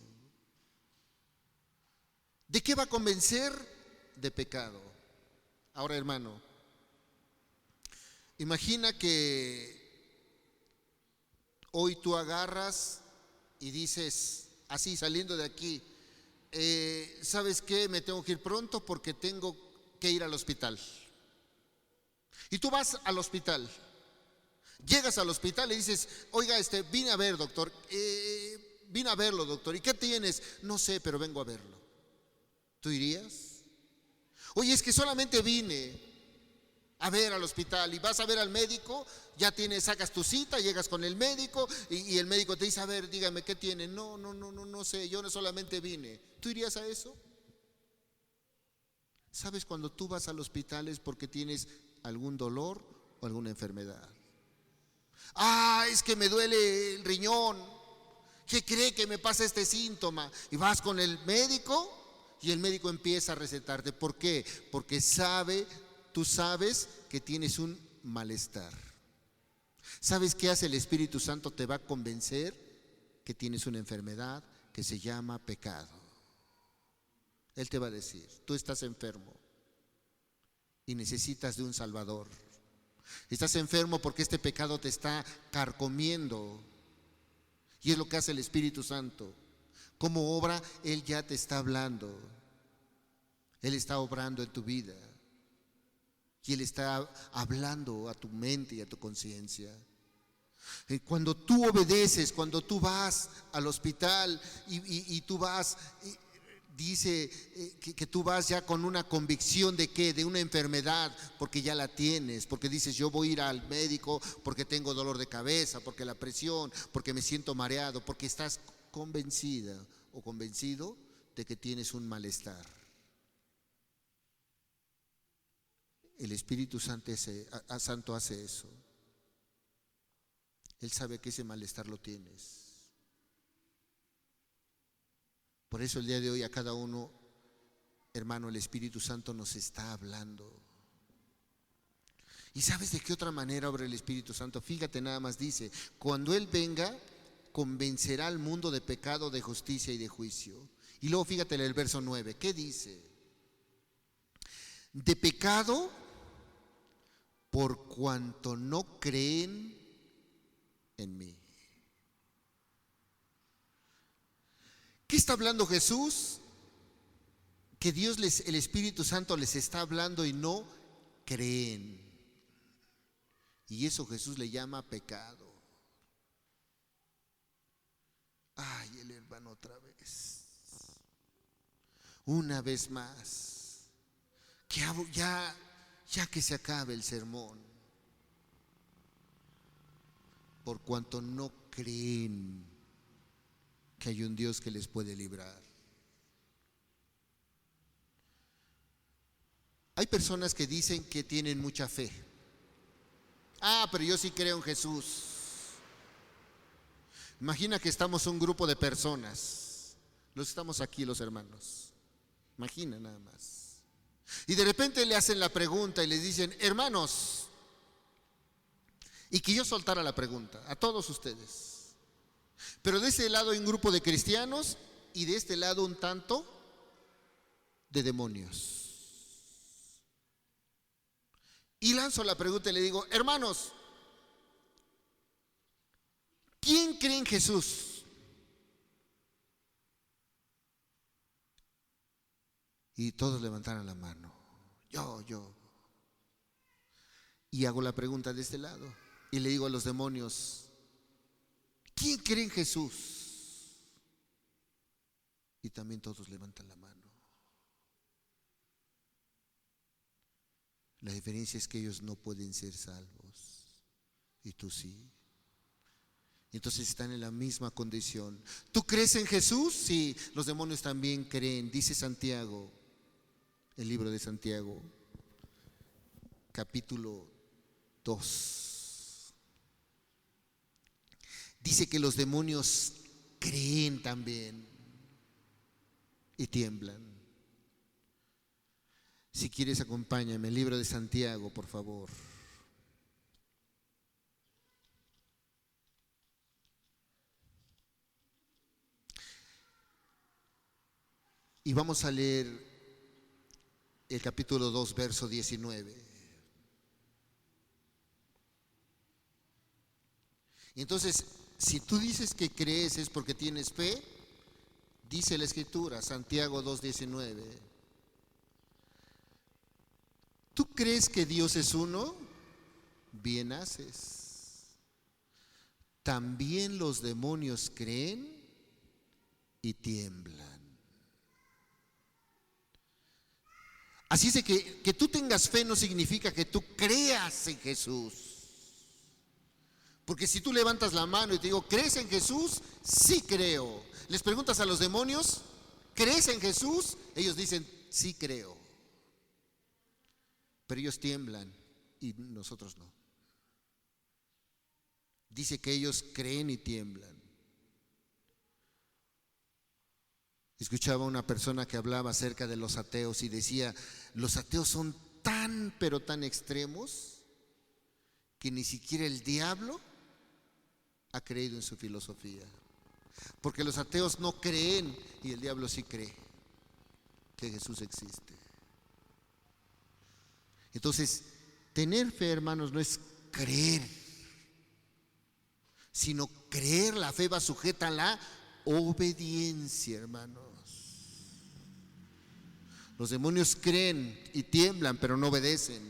¿De qué va a convencer? De pecado. Ahora, hermano, imagina que hoy tú agarras y dices, así saliendo de aquí: ¿sabes qué? Me tengo que ir pronto porque tengo que ir al hospital. Y tú vas al hospital, llegas al hospital y dices: oiga, vine a ver, doctor, vine a verlo, doctor. ¿Y qué tienes? No sé, pero vengo a verlo. ¿Tú irías? Oye, es que solamente vine a ver al hospital. Y vas a ver al médico, ya sacas tu cita, llegas con el médico y el médico te dice: a ver, dígame, ¿qué tiene? No sé, yo no solamente vine. ¿Tú irías a eso? ¿Sabes? Cuando tú vas al hospital es porque tienes algún dolor o alguna enfermedad. Es que me duele el riñón. ¿Qué cree que me pasa este síntoma? Y vas con el médico y el médico empieza a recetarte. ¿Por qué? Porque tú sabes que tienes un malestar. ¿Sabes qué hace el Espíritu Santo? Te va a convencer que tienes una enfermedad que se llama pecado. Él te va a decir: tú estás enfermo y necesitas de un Salvador. Estás enfermo porque este pecado te está carcomiendo. Y es lo que hace el Espíritu Santo. Como obra, Él ya te está hablando. Él está obrando en tu vida. Y Él está hablando a tu mente y a tu conciencia. Cuando tú obedeces, cuando tú vas al hospital y tú vas, dice que tú vas ya con una convicción de ¿qué? De una enfermedad, porque ya la tienes, porque dices: yo voy a ir al médico porque tengo dolor de cabeza, porque la presión, porque me siento mareado, porque estás convencida o convencido de que tienes un malestar. El Espíritu Santo hace eso. Él sabe que ese malestar lo tienes. Por eso el día de hoy a cada uno, hermano, el Espíritu Santo nos está hablando. ¿Y sabes de qué otra manera obra el Espíritu Santo? Fíjate, nada más dice, cuando Él venga, convencerá al mundo de pecado, de justicia y de juicio. Y luego fíjate el verso 9, ¿qué dice? De pecado, por cuanto no creen en mí. ¿Qué está hablando Jesús? Que Dios el Espíritu Santo les está hablando y no creen. Y eso Jesús le llama pecado. Ay, el hermano otra vez. Una vez más. Ya que se acabe el sermón. Por cuanto no creen que hay un Dios que les puede librar. Hay personas que dicen que tienen mucha fe. Pero yo sí creo en Jesús. Imagina que estamos un grupo de personas, los que estamos aquí, los hermanos. Imagina nada más. Y de repente le hacen la pregunta y les dicen, hermanos, y que yo soltara la pregunta a todos ustedes. Pero de ese lado hay un grupo de cristianos y de este lado un tanto de demonios. Y lanzo la pregunta y le digo, hermanos, ¿quién cree en Jesús? Y todos levantaron la mano. Yo. Y hago la pregunta de este lado y le digo a los demonios, ¿quién cree en Jesús? Y también todos levantan la mano. La diferencia es que ellos no pueden ser salvos y tú sí. Entonces están en la misma condición. ¿Tú crees en Jesús? Sí, los demonios también creen. Dice Santiago, el libro de Santiago, capítulo 2. Dice que los demonios creen también y tiemblan. Si quieres, acompáñame, el libro de Santiago, por favor. Y vamos a leer el capítulo 2, verso 19. Y entonces, si tú dices que crees es porque tienes fe, dice la Escritura, Santiago 2:19. ¿Tú crees que Dios es uno? Bien haces. También los demonios creen y tiemblan. Así es de que tú tengas fe no significa que tú creas en Jesús. Porque si tú levantas la mano y te digo, ¿crees en Jesús? Sí creo. Les preguntas a los demonios, ¿crees en Jesús? Ellos dicen, sí creo. Pero ellos tiemblan y nosotros no. Dice que ellos creen y tiemblan. Escuchaba una persona que hablaba acerca de los ateos y decía, los ateos son tan, pero tan extremos que ni siquiera el diablo ha creído en su filosofía. Porque los ateos no creen y el diablo sí cree que Jesús existe. Entonces, tener fe, hermanos, no es creer, sino creer. La fe va sujeta a la obediencia, hermanos. Los demonios creen y tiemblan, pero no obedecen.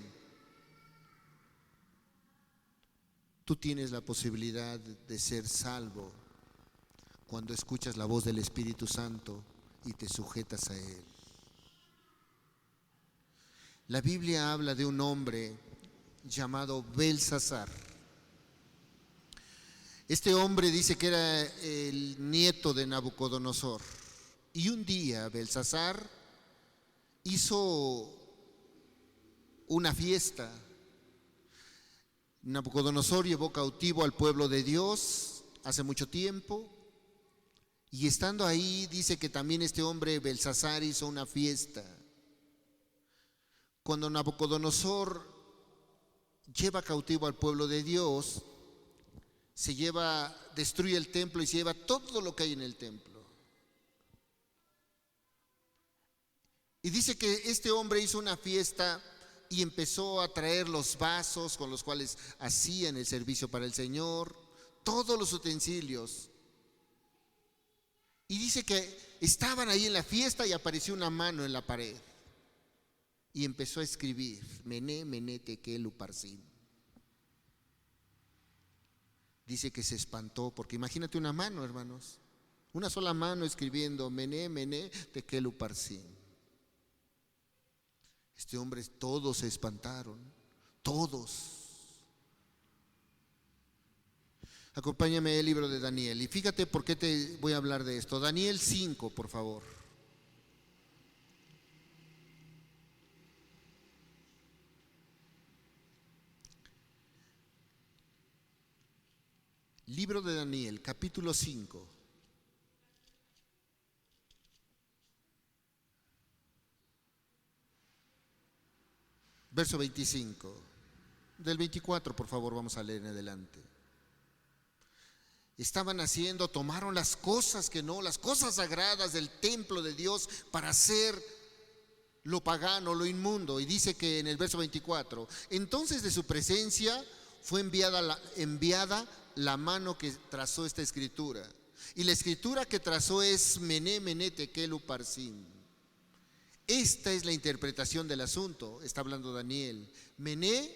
Tú tienes la posibilidad de ser salvo cuando escuchas la voz del Espíritu Santo y te sujetas a Él. La Biblia habla de un hombre llamado Belsasar. Este hombre dice que era el nieto de Nabucodonosor. Y un día Belsasar hizo una fiesta. Nabucodonosor llevó cautivo al pueblo de Dios hace mucho tiempo. Y estando ahí dice que también este hombre Belsasar hizo una fiesta. Cuando Nabucodonosor lleva cautivo al pueblo de Dios, destruye el templo y se lleva todo lo que hay en el templo. Y dice que este hombre hizo una fiesta y empezó a traer los vasos con los cuales hacían el servicio para el Señor, todos los utensilios. Y dice que estaban ahí en la fiesta y apareció una mano en la pared. Y empezó a escribir, Mené, Mené, Tekel, Uparsin. Dice que se espantó, porque imagínate una mano, hermanos. Una sola mano escribiendo, Mené, Mené, Tekel, Uparsin. Este hombre, todos se espantaron, todos. Acompáñame al libro de Daniel. Y fíjate por qué te voy a hablar de esto. Daniel 5, por favor. Libro de Daniel, capítulo 5. Verso 25. Del 24, por favor, vamos a leer en adelante. Estaban haciendo, tomaron las cosas las cosas sagradas del templo de Dios para hacer lo pagano, lo inmundo. Y dice que en el verso 24, entonces de su presencia fue enviada la mano que trazó esta escritura. Y la escritura que trazó es Mené, Mené, Tekel, Uparsin. Esta es la interpretación del asunto, está hablando Daniel. Mené,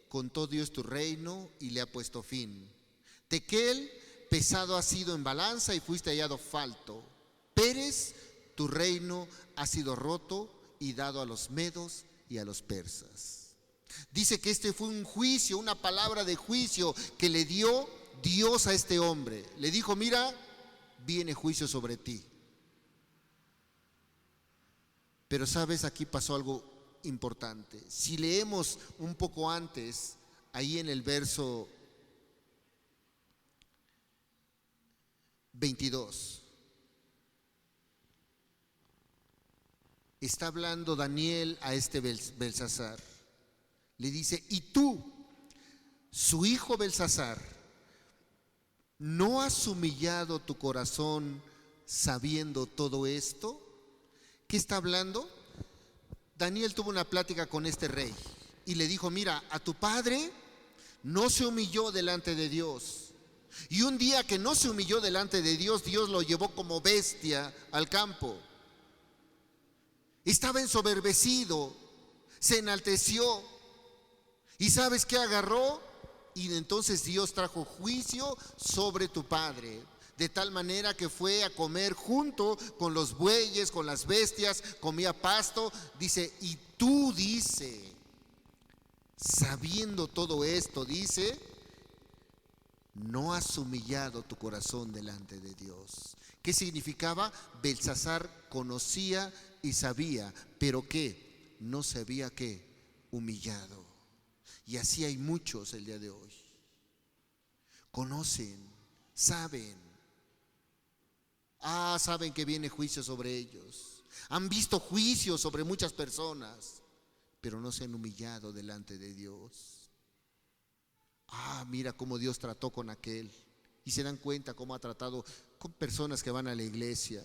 contó Dios tu reino y le ha puesto fin. Tekel, pesado has sido en balanza y fuiste hallado falto. Pérez, tu reino ha sido roto y dado a los medos y a los persas. Dice que este fue un juicio, una palabra de juicio que le dio Dios a este hombre. Le dijo, mira, viene juicio sobre ti. Pero sabes, aquí pasó algo importante. Si leemos un poco antes, ahí en el verso 22, está hablando Daniel a este Belsasar. Le dice, y tú, su hijo Belsasar, ¿no has humillado tu corazón sabiendo todo esto? ¿Qué está hablando? Daniel tuvo una plática con este rey y le dijo, mira, a tu padre no se humilló delante de Dios. Y un día que no se humilló delante de Dios, Dios lo llevó como bestia al campo. Estaba ensoberbecido, se enalteció. ¿Y sabes qué agarró? Y entonces Dios trajo juicio sobre tu padre. De tal manera que fue a comer junto con los bueyes, con las bestias, comía pasto. Dice, y tú, dice, sabiendo todo esto, dice, no has humillado tu corazón delante de Dios. ¿Qué significaba? Belsasar conocía y sabía, pero ¿qué? No se había ¿qué? Humillado. Y así hay muchos el día de hoy. Conocen, saben. Saben que viene juicio sobre ellos. Han visto juicios sobre muchas personas, pero no se han humillado delante de Dios. Mira cómo Dios trató con aquel. Y se dan cuenta cómo ha tratado con personas que van a la iglesia.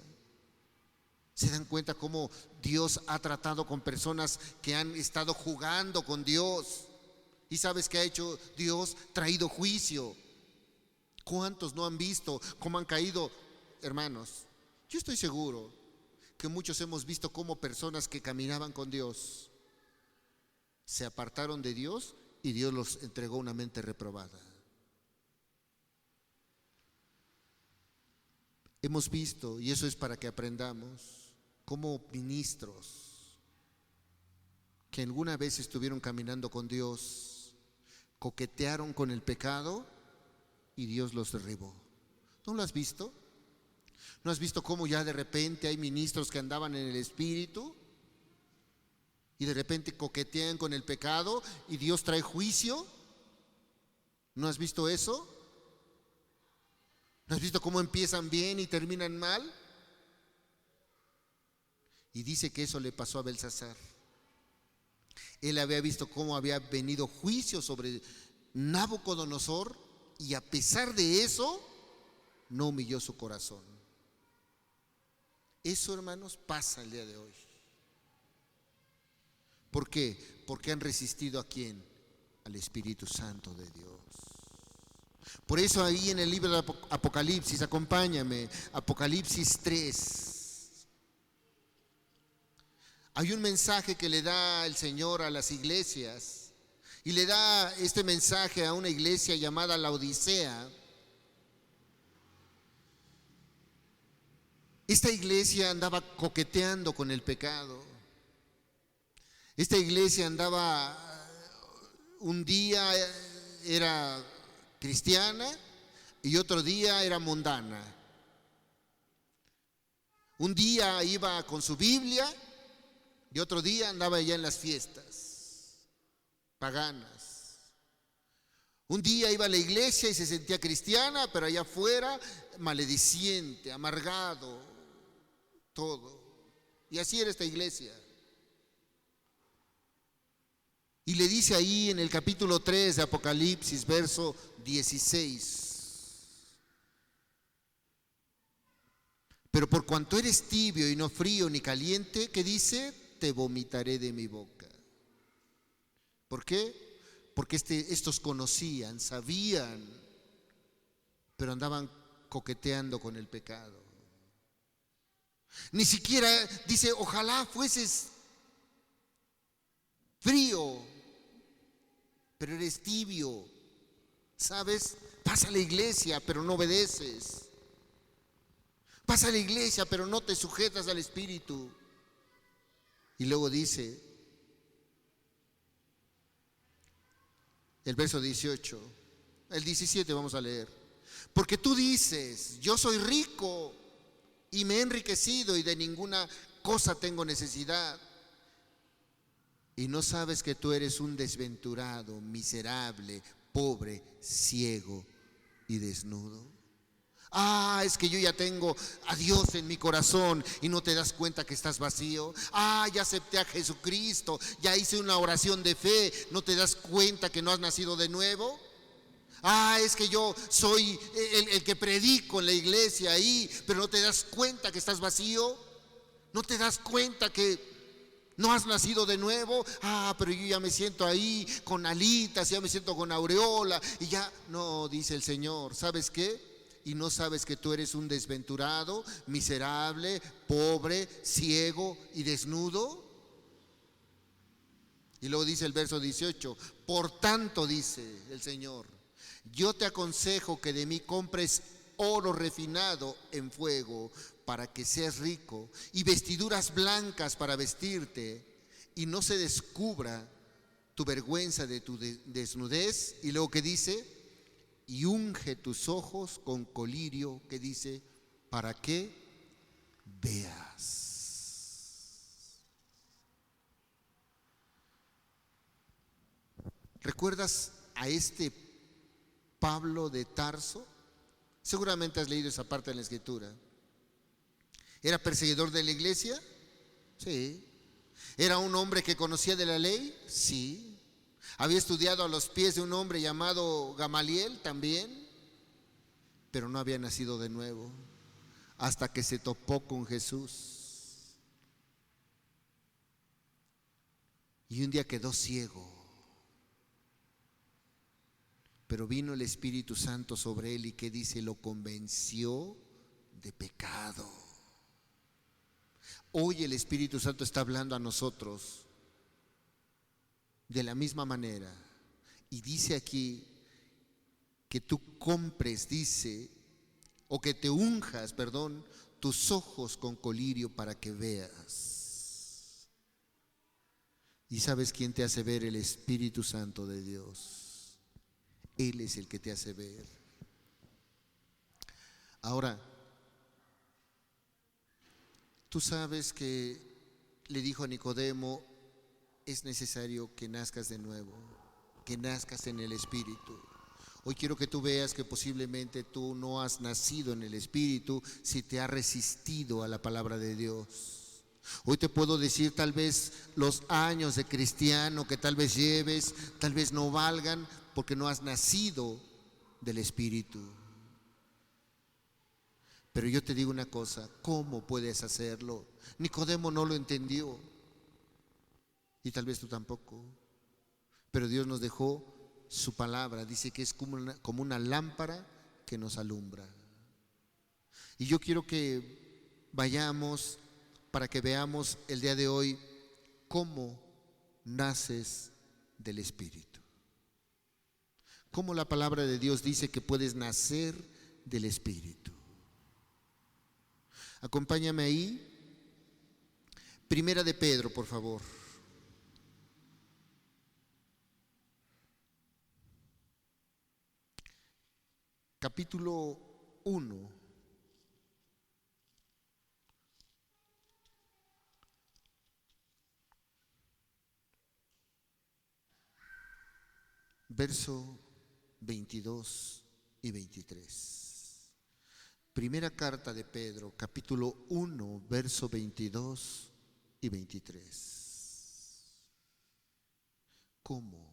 Se dan cuenta cómo Dios ha tratado con personas que han estado jugando con Dios. ¿Y sabes qué ha hecho Dios? Traído juicio. ¿Cuántos no han visto cómo han caído? Hermanos, yo estoy seguro que muchos hemos visto cómo personas que caminaban con Dios se apartaron de Dios y Dios los entregó una mente reprobada. Hemos visto, y eso es para que aprendamos, cómo ministros que alguna vez estuvieron caminando con Dios coquetearon con el pecado y Dios los derribó. ¿No lo has visto? ¿No has visto cómo ya de repente hay ministros que andaban en el espíritu y de repente coquetean con el pecado y Dios trae juicio? ¿No has visto eso? ¿No has visto cómo empiezan bien y terminan mal? Y dice que eso le pasó a Belsasar. Él había visto cómo había venido juicio sobre Nabucodonosor y a pesar de eso, no humilló su corazón. Eso, hermanos, pasa el día de hoy. ¿Por qué? Porque han resistido ¿a quién? Al Espíritu Santo de Dios. Por eso ahí en el libro de Apocalipsis, acompáñame, Apocalipsis 3. Hay un mensaje que le da el Señor a las iglesias y le da este mensaje a una iglesia llamada Laodicea. Esta iglesia andaba coqueteando con el pecado. Esta iglesia andaba, un día era cristiana y otro día era mundana. Un día iba con su Biblia y otro día andaba ya en las fiestas paganas. Un día iba a la iglesia y se sentía cristiana, pero allá afuera malediciente, amargado, todo. Y así era esta iglesia. Y le dice ahí en el capítulo 3 de Apocalipsis, verso 16. Pero por cuanto eres tibio y no frío ni caliente, ¿qué dice? Te vomitaré de mi boca. ¿Por qué? Porque estos conocían, sabían, pero andaban coqueteando con el pecado. Ni siquiera dice, ojalá fueses frío, pero eres tibio. ¿Sabes? Vas a la iglesia, pero no obedeces. Vas a la iglesia, pero no te sujetas al Espíritu. Y luego dice, el verso 18, el 17 vamos a leer. Porque tú dices, yo soy rico y me he enriquecido y de ninguna cosa tengo necesidad. Y no sabes que tú eres un desventurado, miserable, pobre, ciego y desnudo. Es que yo ya tengo a Dios en mi corazón y no te das cuenta que estás vacío. Ya acepté a Jesucristo, ya hice una oración de fe, no te das cuenta que no has nacido de nuevo. Es que yo soy el que predico en la iglesia ahí, pero no te das cuenta que estás vacío. No te das cuenta que no has nacido de nuevo. Pero yo ya me siento ahí con alitas, ya me siento con aureola y ya. No, dice el Señor, ¿sabes qué? Y no sabes que tú eres un desventurado, miserable, pobre, ciego y desnudo. Y luego dice el verso 18, por tanto, dice el Señor, yo te aconsejo que de mí compres oro refinado en fuego para que seas rico y vestiduras blancas para vestirte y no se descubra tu vergüenza de tu desnudez. Y luego que dice, y unge tus ojos con colirio, que dice, para que veas. ¿Recuerdas a este Pablo de Tarso? Seguramente has leído esa parte de la Escritura. ¿Era perseguidor de la iglesia? Sí. ¿Era un hombre que conocía de la ley? Sí. ¿Había estudiado a los pies de un hombre llamado Gamaliel? También. Pero no había nacido de nuevo hasta que se topó con Jesús. Y un día quedó ciego. Pero vino el Espíritu Santo sobre él y ¿qué dice? Lo convenció de pecado. Hoy el Espíritu Santo está hablando a nosotros de la misma manera. Y dice aquí que tú compres, dice, o que te unjas, tus ojos con colirio para que veas. ¿Y sabes quién te hace ver? El Espíritu Santo de Dios. Él es el que te hace ver. Ahora, tú sabes que le dijo a Nicodemo, es necesario que nazcas de nuevo, que nazcas en el Espíritu. Hoy quiero que tú veas que posiblemente tú no has nacido en el Espíritu si te has resistido a la palabra de Dios. Hoy te puedo decir tal vez los años de cristiano que tal vez lleves, tal vez no valgan porque no has nacido del Espíritu. Pero yo te digo una cosa, ¿cómo puedes hacerlo? Nicodemo no lo entendió y tal vez tú tampoco. Pero Dios nos dejó su palabra, dice que es como una lámpara que nos alumbra. Y yo quiero que vayamos para que veamos el día de hoy cómo naces del Espíritu. Cómo la palabra de Dios dice que puedes nacer del Espíritu. Acompáñame ahí. Primera de Pedro, por favor. Capítulo 1. Verso 22 y 23. Primera carta de Pedro, capítulo 1, verso 22 y 23. ¿Cómo?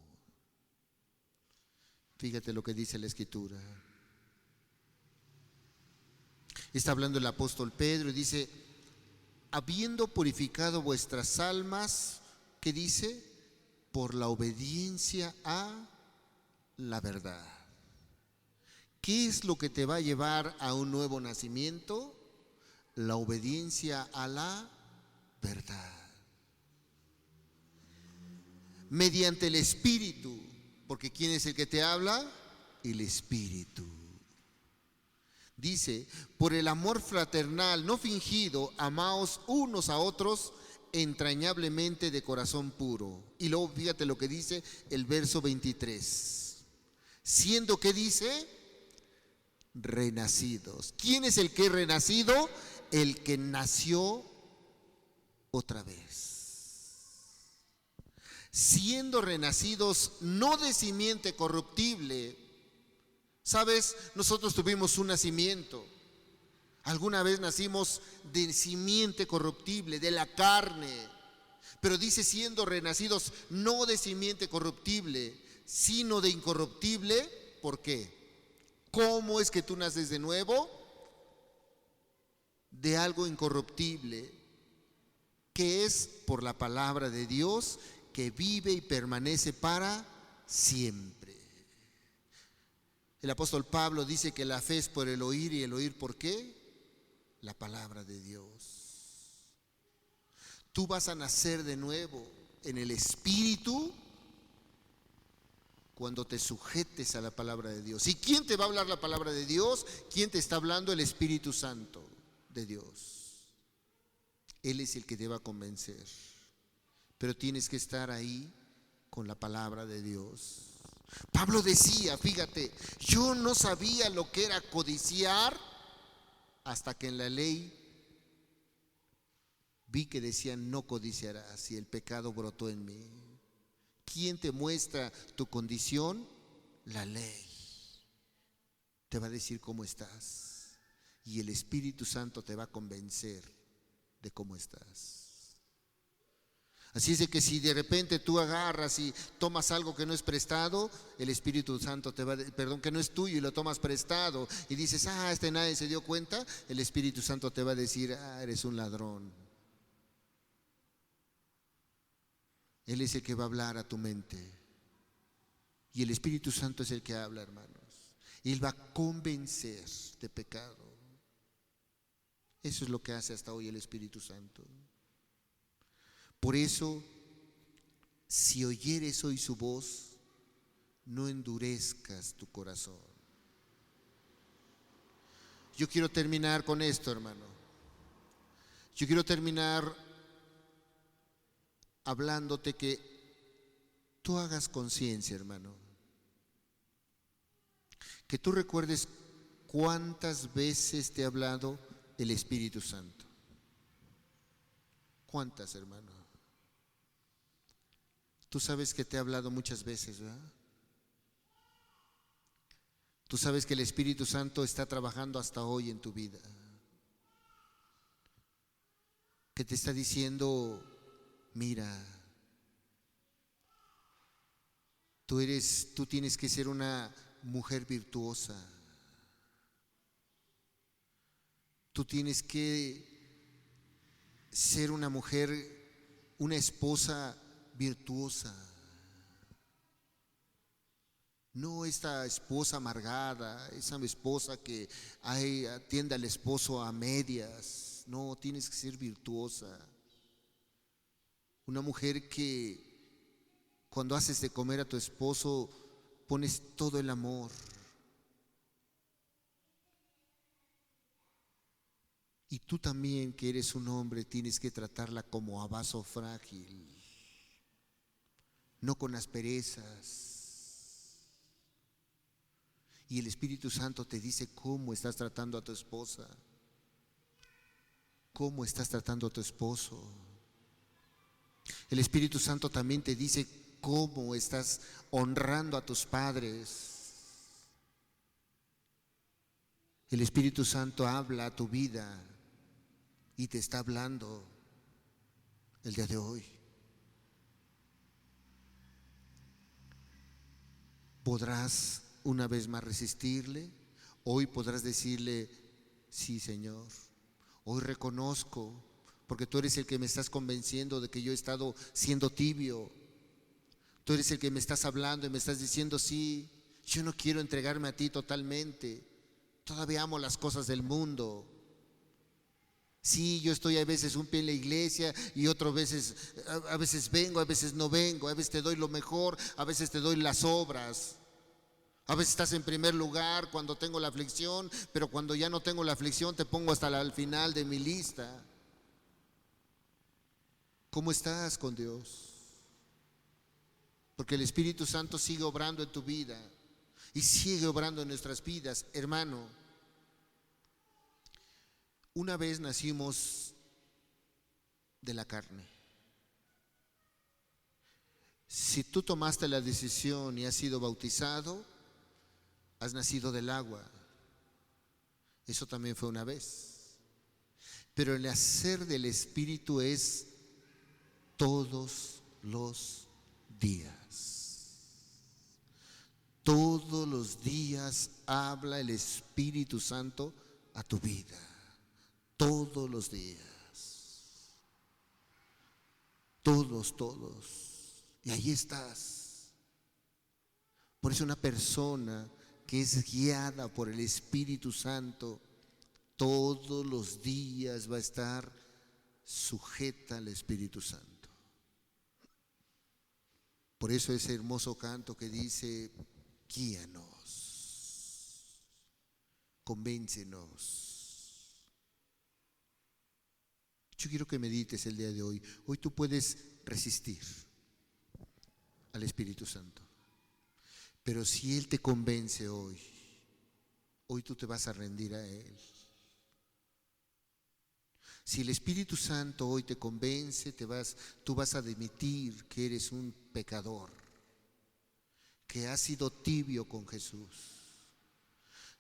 Fíjate lo que dice la Escritura. Está hablando el apóstol Pedro y dice, habiendo purificado vuestras almas, ¿qué dice? Por la obediencia a la verdad. ¿Qué es lo que te va a llevar a un nuevo nacimiento? La obediencia a la verdad. Mediante el Espíritu, porque ¿quién es el que te habla? El Espíritu. Dice, por el amor fraternal no fingido, amaos unos a otros entrañablemente de corazón puro. Y luego fíjate lo que dice el verso 23. Siendo que dice, renacidos. ¿Quién es el que es renacido? El que nació otra vez. Siendo renacidos no de simiente corruptible. ¿Sabes? Nosotros tuvimos un nacimiento. Alguna vez nacimos de simiente corruptible, de la carne. Pero dice siendo renacidos no de simiente corruptible, sino de incorruptible. ¿Por qué? ¿Cómo es que tú naces de nuevo? De algo incorruptible, que es por la palabra de Dios, que vive y permanece para siempre. El apóstol Pablo dice que la fe es por el oír, y el oír ¿por qué? La palabra de Dios. Tú vas a nacer de nuevo en el Espíritu cuando te sujetes a la palabra de Dios. ¿Y quién te va a hablar la palabra de Dios? ¿Quién te está hablando? El Espíritu Santo de Dios. Él es el que te va a convencer. Pero tienes que estar ahí con la palabra de Dios. Pablo decía, fíjate, yo no sabía lo que era codiciar hasta que en la ley vi que decían no codiciarás y el pecado brotó en mí. ¿Quién te muestra tu condición? La ley. Te va a decir cómo estás y el Espíritu Santo te va a convencer de cómo estás. Así es de que si de repente tú agarras y tomas algo que no es prestado, el Espíritu Santo te va a que no es tuyo y lo tomas prestado y dices, nadie se dio cuenta, el Espíritu Santo te va a decir, eres un ladrón. Él es el que va a hablar a tu mente. Y el Espíritu Santo es el que habla, hermanos. Y Él va a convencer de pecado. Eso es lo que hace hasta hoy el Espíritu Santo. Por eso, si oyeres hoy su voz, no endurezcas tu corazón. Yo quiero terminar con esto, hermano. Yo quiero terminar hablándote que tú hagas conciencia, hermano. Que tú recuerdes cuántas veces te ha hablado el Espíritu Santo. ¿Cuántas, hermano? Tú sabes que te ha hablado muchas veces, ¿verdad? Tú sabes que el Espíritu Santo está trabajando hasta hoy en tu vida. Que que te está diciendo, mira, tú tienes que ser una mujer virtuosa. Tú tienes que ser una mujer, una esposa virtuosa. No esta esposa amargada, esa esposa que atiende al esposo a medias. No, tienes que ser virtuosa. Una mujer que cuando haces de comer a tu esposo pones todo el amor. Y tú también, que eres un hombre, tienes que tratarla como a vaso frágil, no con asperezas. Y el Espíritu Santo te dice cómo estás tratando a tu esposa, cómo estás tratando a tu esposo. El Espíritu Santo también te dice cómo estás honrando a tus padres. El Espíritu Santo habla a tu vida y te está hablando el día de hoy. ¿Podrás una vez más resistirle? Hoy podrás decirle, sí, Señor, hoy reconozco, porque tú eres el que me estás convenciendo de que yo he estado siendo tibio. Tú eres el que me estás hablando y me estás diciendo, sí, yo no quiero entregarme a ti totalmente. Todavía amo las cosas del mundo. Sí, yo estoy a veces un pie en la iglesia y a veces vengo, a veces no vengo, a veces te doy lo mejor, a veces te doy las obras. A veces estás en primer lugar cuando tengo la aflicción, pero cuando ya no tengo la aflicción te pongo hasta el final de mi lista. ¿Cómo estás con Dios? Porque el Espíritu Santo sigue obrando en tu vida y sigue obrando en nuestras vidas. Hermano, una vez nacimos de la carne. Si tú tomaste la decisión y has sido bautizado, has nacido del agua. Eso también fue una vez. Pero el nacer del Espíritu es todos los días. Todos los días habla el Espíritu Santo a tu vida. Todos los días. Todos. Y ahí estás. Por eso una persona que es guiada por el Espíritu Santo todos los días va a estar sujeta al Espíritu Santo. Por eso ese hermoso canto que dice, guíanos, convéncenos. Yo quiero que medites el día de hoy. Hoy tú puedes resistir al Espíritu Santo. Pero si Él te convence hoy tú te vas a rendir a Él. Si el Espíritu Santo hoy te convence, tú vas a admitir que eres un pecador, que has sido tibio con Jesús.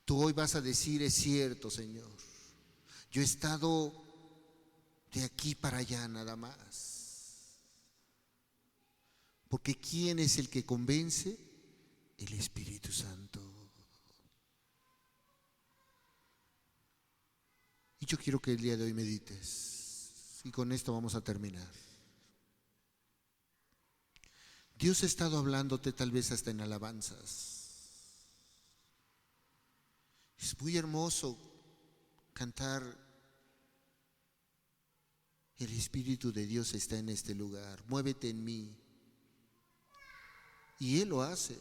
Tú hoy vas a decir, es cierto, Señor, yo he estado de aquí para allá nada más. Porque ¿quién es el que convence? El Espíritu Santo. Y yo quiero que el día de hoy medites. Y con esto vamos a terminar. Dios ha estado hablándote tal vez hasta en alabanzas. Es muy hermoso cantar. El Espíritu de Dios está en este lugar. Muévete en mí. Y Él lo hace.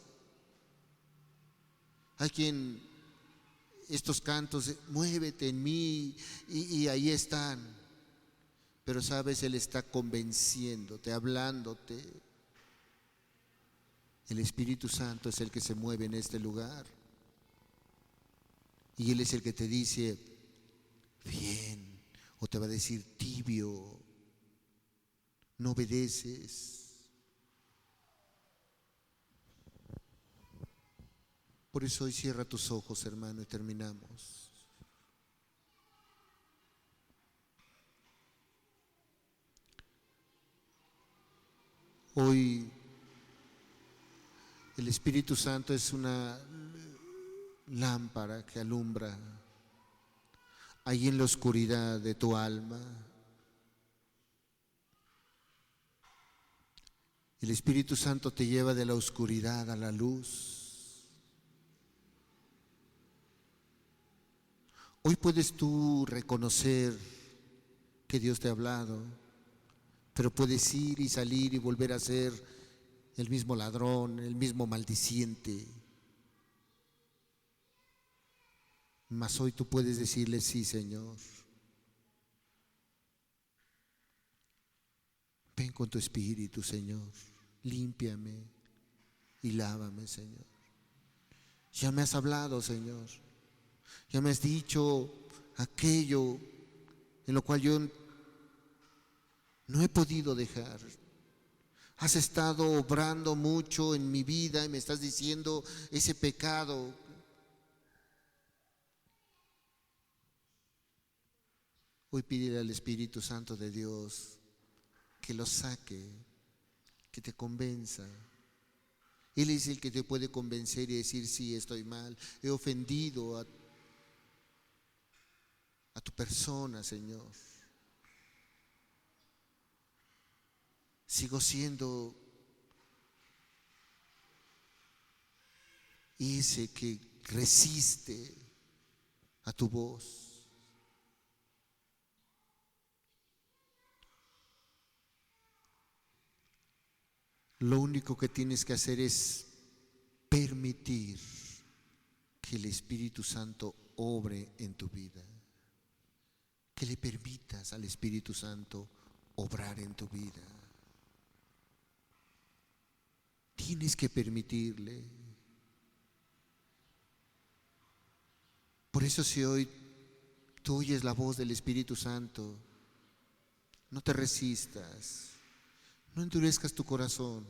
Hay quien estos cantos, muévete en mí, y ahí están. Pero sabes, Él está convenciéndote, hablándote. El Espíritu Santo es el que se mueve en este lugar. Y Él es el que te dice, bien, o te va a decir, tibio, no obedeces. Por eso hoy cierra tus ojos, hermano, y terminamos. Hoy el Espíritu Santo es una lámpara que alumbra ahí en la oscuridad de tu alma. El Espíritu Santo te lleva de la oscuridad a la luz. Hoy puedes tú reconocer que Dios te ha hablado, pero puedes ir y salir y volver a ser el mismo ladrón, el mismo maldiciente. Mas hoy tú puedes decirle: sí, Señor. Ven con tu Espíritu, Señor. Límpiame y lávame, Señor. Ya me has hablado, Señor. Ya me has dicho aquello en lo cual yo no he podido dejar. Has estado obrando mucho en mi vida y me estás diciendo ese pecado. Hoy pídele al Espíritu Santo de Dios que lo saque, que te convenza. Él es el que te puede convencer y decir: sí, estoy mal, he ofendido a tu persona, Señor. Sigo siendo ese que resiste a tu voz. Lo único que tienes que hacer es permitir que el Espíritu Santo obre en tu vida. Que le permitas al Espíritu Santo obrar en tu vida. Tienes que permitirle. Por eso, si hoy tú oyes la voz del Espíritu Santo, no te resistas, no endurezcas tu corazón.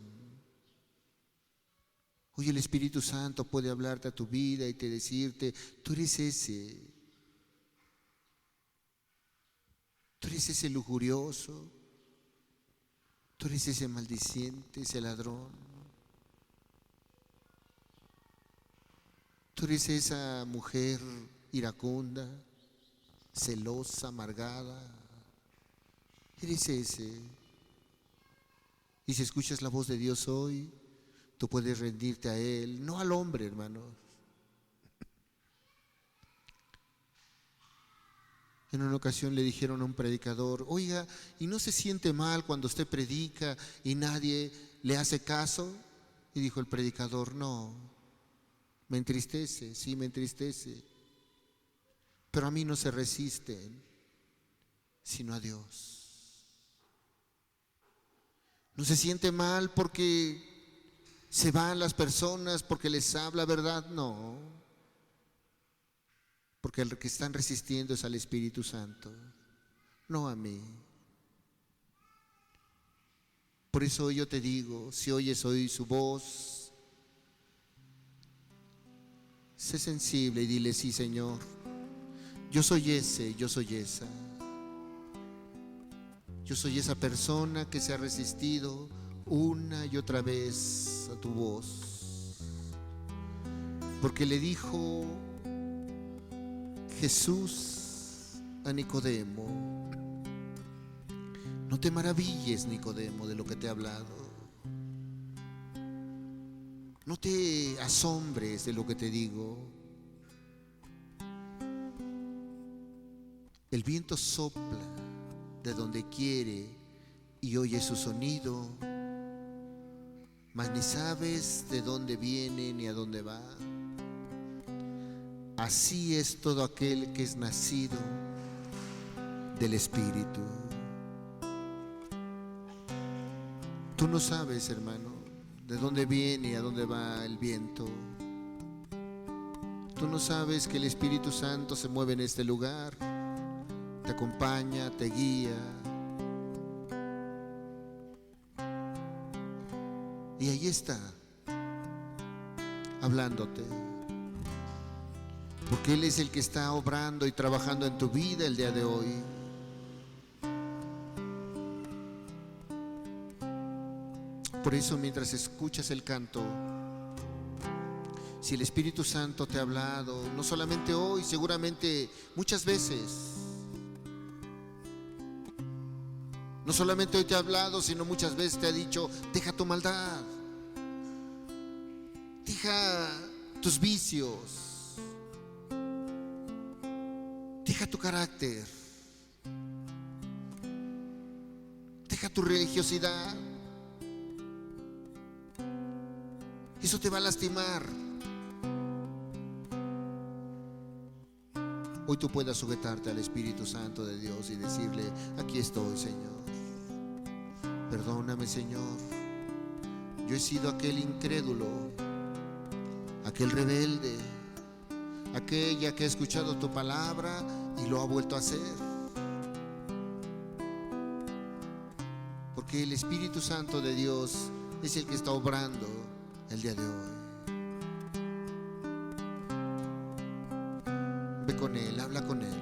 Hoy el Espíritu Santo puede hablarte a tu vida y te decirte: tú eres ese. Tú eres ese lujurioso, tú eres ese maldiciente, ese ladrón. Tú eres esa mujer iracunda, celosa, amargada. Eres ese. Y si escuchas la voz de Dios hoy, tú puedes rendirte a Él, no al hombre, hermanos. En una ocasión le dijeron a un predicador: oiga, ¿y no se siente mal cuando usted predica y nadie le hace caso? Y dijo el predicador: no, me entristece, sí me entristece, pero a mí no se resisten, sino a Dios. No se siente mal porque se van las personas, porque les habla verdad, no. Porque el que están resistiendo es al Espíritu Santo, no a mí. Por eso yo te digo, si oyes hoy su voz, sé sensible y dile: sí, Señor, yo soy ese, yo soy esa. Yo soy esa persona que se ha resistido una y otra vez a tu voz. Porque le dijo Jesús a Nicodemo: no te maravilles, Nicodemo, de lo que te he hablado. No te asombres de lo que te digo. El viento sopla de donde quiere y oye su sonido, mas ni sabes de dónde viene ni a dónde va. Así es todo aquel que es nacido del Espíritu. Tú no sabes, hermano, de dónde viene y a dónde va el viento. Tú no sabes que el Espíritu Santo se mueve en este lugar, te acompaña, te guía. Y ahí está, hablándote. Porque Él es el que está obrando y trabajando en tu vida el día de hoy. Por eso, mientras escuchas el canto, si el Espíritu Santo te ha hablado, no solamente hoy, seguramente muchas veces, no solamente hoy te ha hablado, sino muchas veces te ha dicho: deja tu maldad, deja tus vicios, deja tu carácter, deja tu religiosidad. Eso te va a lastimar. Hoy tú puedas sujetarte al Espíritu Santo de Dios y decirle: aquí estoy, Señor. Perdóname, Señor. Yo he sido aquel incrédulo, aquel rebelde, aquella que ha escuchado tu palabra y lo ha vuelto a hacer. Porque el Espíritu Santo de Dios es el que está obrando el día de hoy. Ve con Él, habla con Él.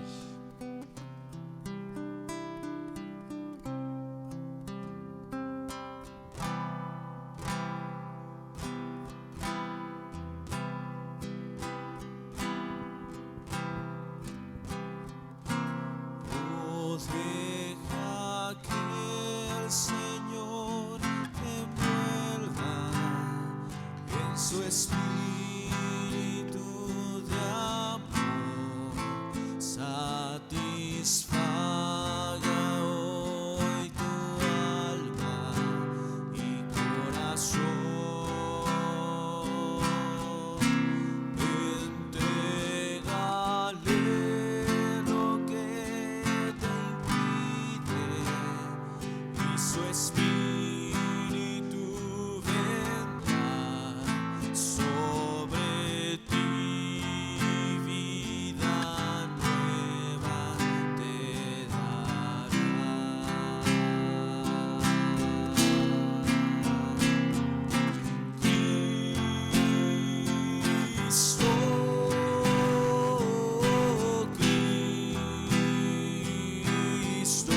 Deja que el Señor te envuelva en su espíritu de amor, satisfaga hoy tu alma y corazón. Entrégale lo que te impide y su espíritu vendrá sobre ti, vida nueva te dará. Cristo, Cristo,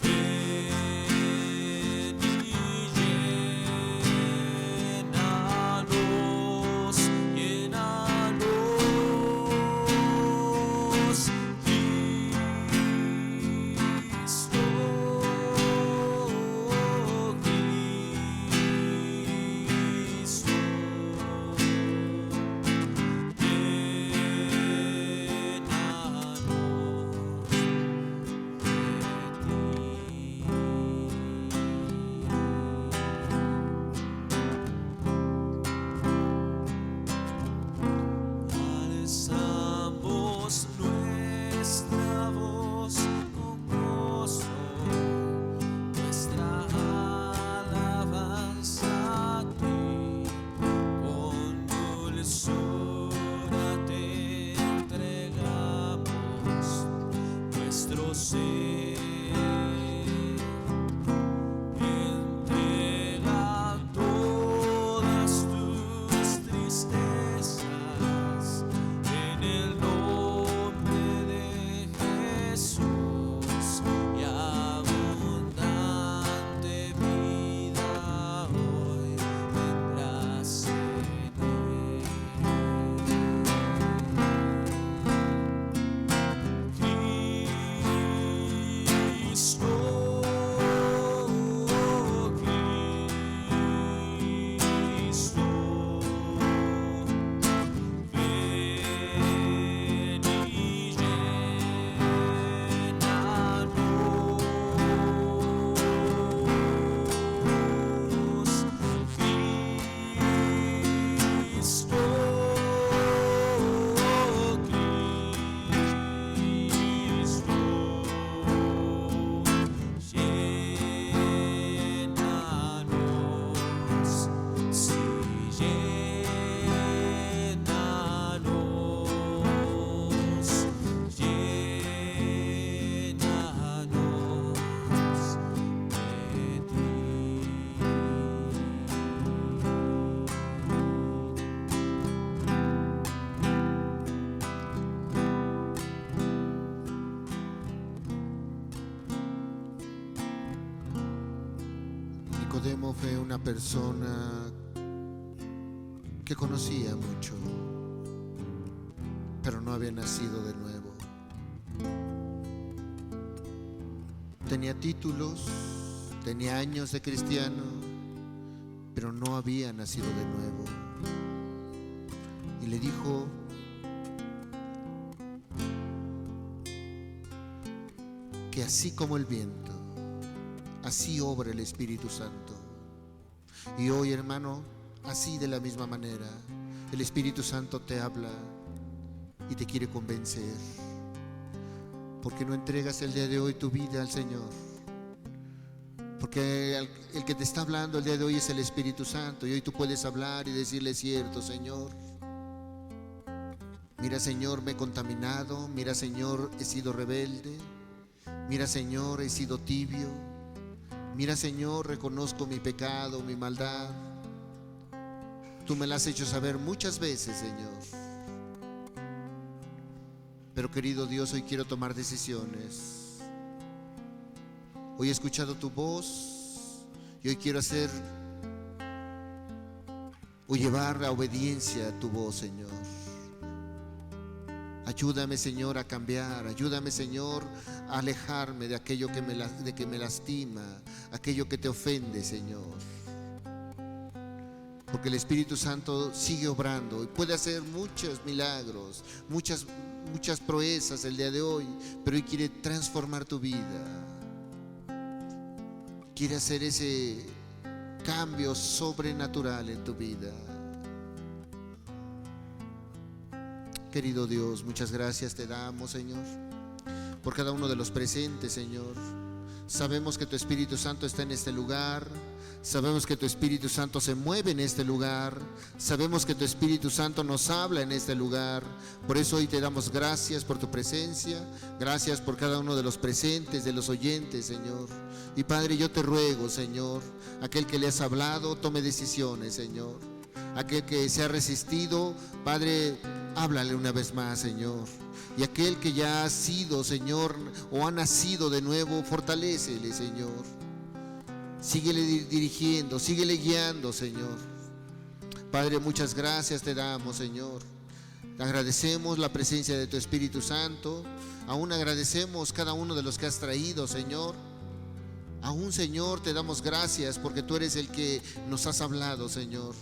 ven y llénanos, llénanos. Cristo, Cristo, llénanos de ti. Alzamos nuestra voz con gozo, nuestra alabanza a ti, con dulzura te entregamos nuestro ser. Entrega todas tus tristezas en el nombre de Jesús, y abundante vida hoy tendrás en Él. Nicodemo fue una persona que conocía mucho, pero no había nacido de nuevo. Tenía títulos, tenía años de cristiano, pero no había nacido de nuevo. Y le dijo: que así como el viento, así obra el Espíritu Santo. Y hoy, hermano, así de la misma manera, el Espíritu Santo te habla y te quiere convencer. ¿Por qué no entregas el día de hoy tu vida al Señor? Porque el que te está hablando el día de hoy es el Espíritu Santo, y hoy tú puedes hablar y decirle: cierto, Señor. Mira, Señor, me he contaminado. Mira, Señor, he sido rebelde. Mira, Señor, he sido tibio. Mira, Señor, reconozco mi pecado, mi maldad. Tú me lo has hecho saber muchas veces, Señor. Pero, querido Dios, hoy quiero tomar decisiones. Hoy he escuchado tu voz y hoy quiero hacer o llevar la obediencia a tu voz, Señor. Ayúdame, Señor, a cambiar. Ayúdame, Señor, a alejarme de aquello que me lastima, aquello que te ofende, Señor. Porque el Espíritu Santo sigue obrando y puede hacer muchos milagros, muchas proezas el día de hoy, pero hoy quiere transformar tu vida. Quiere hacer ese cambio sobrenatural en tu vida. Querido Dios, muchas gracias te damos, Señor, por cada uno de los presentes, Señor. Sabemos que tu Espíritu Santo está en este lugar. Sabemos que tu Espíritu Santo se mueve en este lugar. Sabemos que tu Espíritu Santo nos habla en este lugar. Por eso hoy te damos gracias por tu presencia. Gracias por cada uno de los presentes, de los oyentes, Señor. Y Padre, yo te ruego, Señor, aquel que le has hablado, tome decisiones, Señor. Aquel que se ha resistido, Padre, háblale una vez más, Señor. Y aquel que ya ha sido, Señor, o ha nacido de nuevo, fortalécele, Señor. Síguele dirigiendo, síguele guiando, Señor. Padre, muchas gracias te damos, Señor. Te agradecemos la presencia de tu Espíritu Santo. Aún agradecemos cada uno de los que has traído, Señor. Aún, Señor, te damos gracias porque tú eres el que nos has hablado, Señor.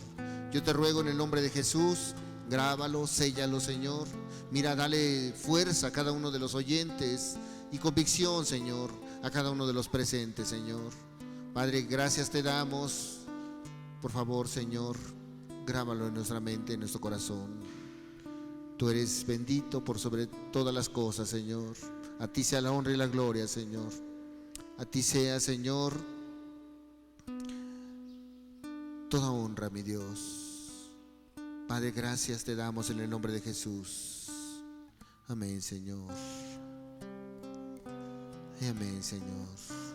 Yo te ruego en el nombre de Jesús, grábalo, séllalo, Señor. Mira, dale fuerza a cada uno de los oyentes y convicción, Señor, a cada uno de los presentes, Señor. Padre, gracias te damos. Por favor, Señor, grábalo en nuestra mente, en nuestro corazón. Tú eres bendito por sobre todas las cosas, Señor. A ti sea la honra y la gloria, Señor. A ti sea, Señor, toda honra, mi Dios. Padre, gracias te damos en el nombre de Jesús. Amén, Señor. Amén, Señor.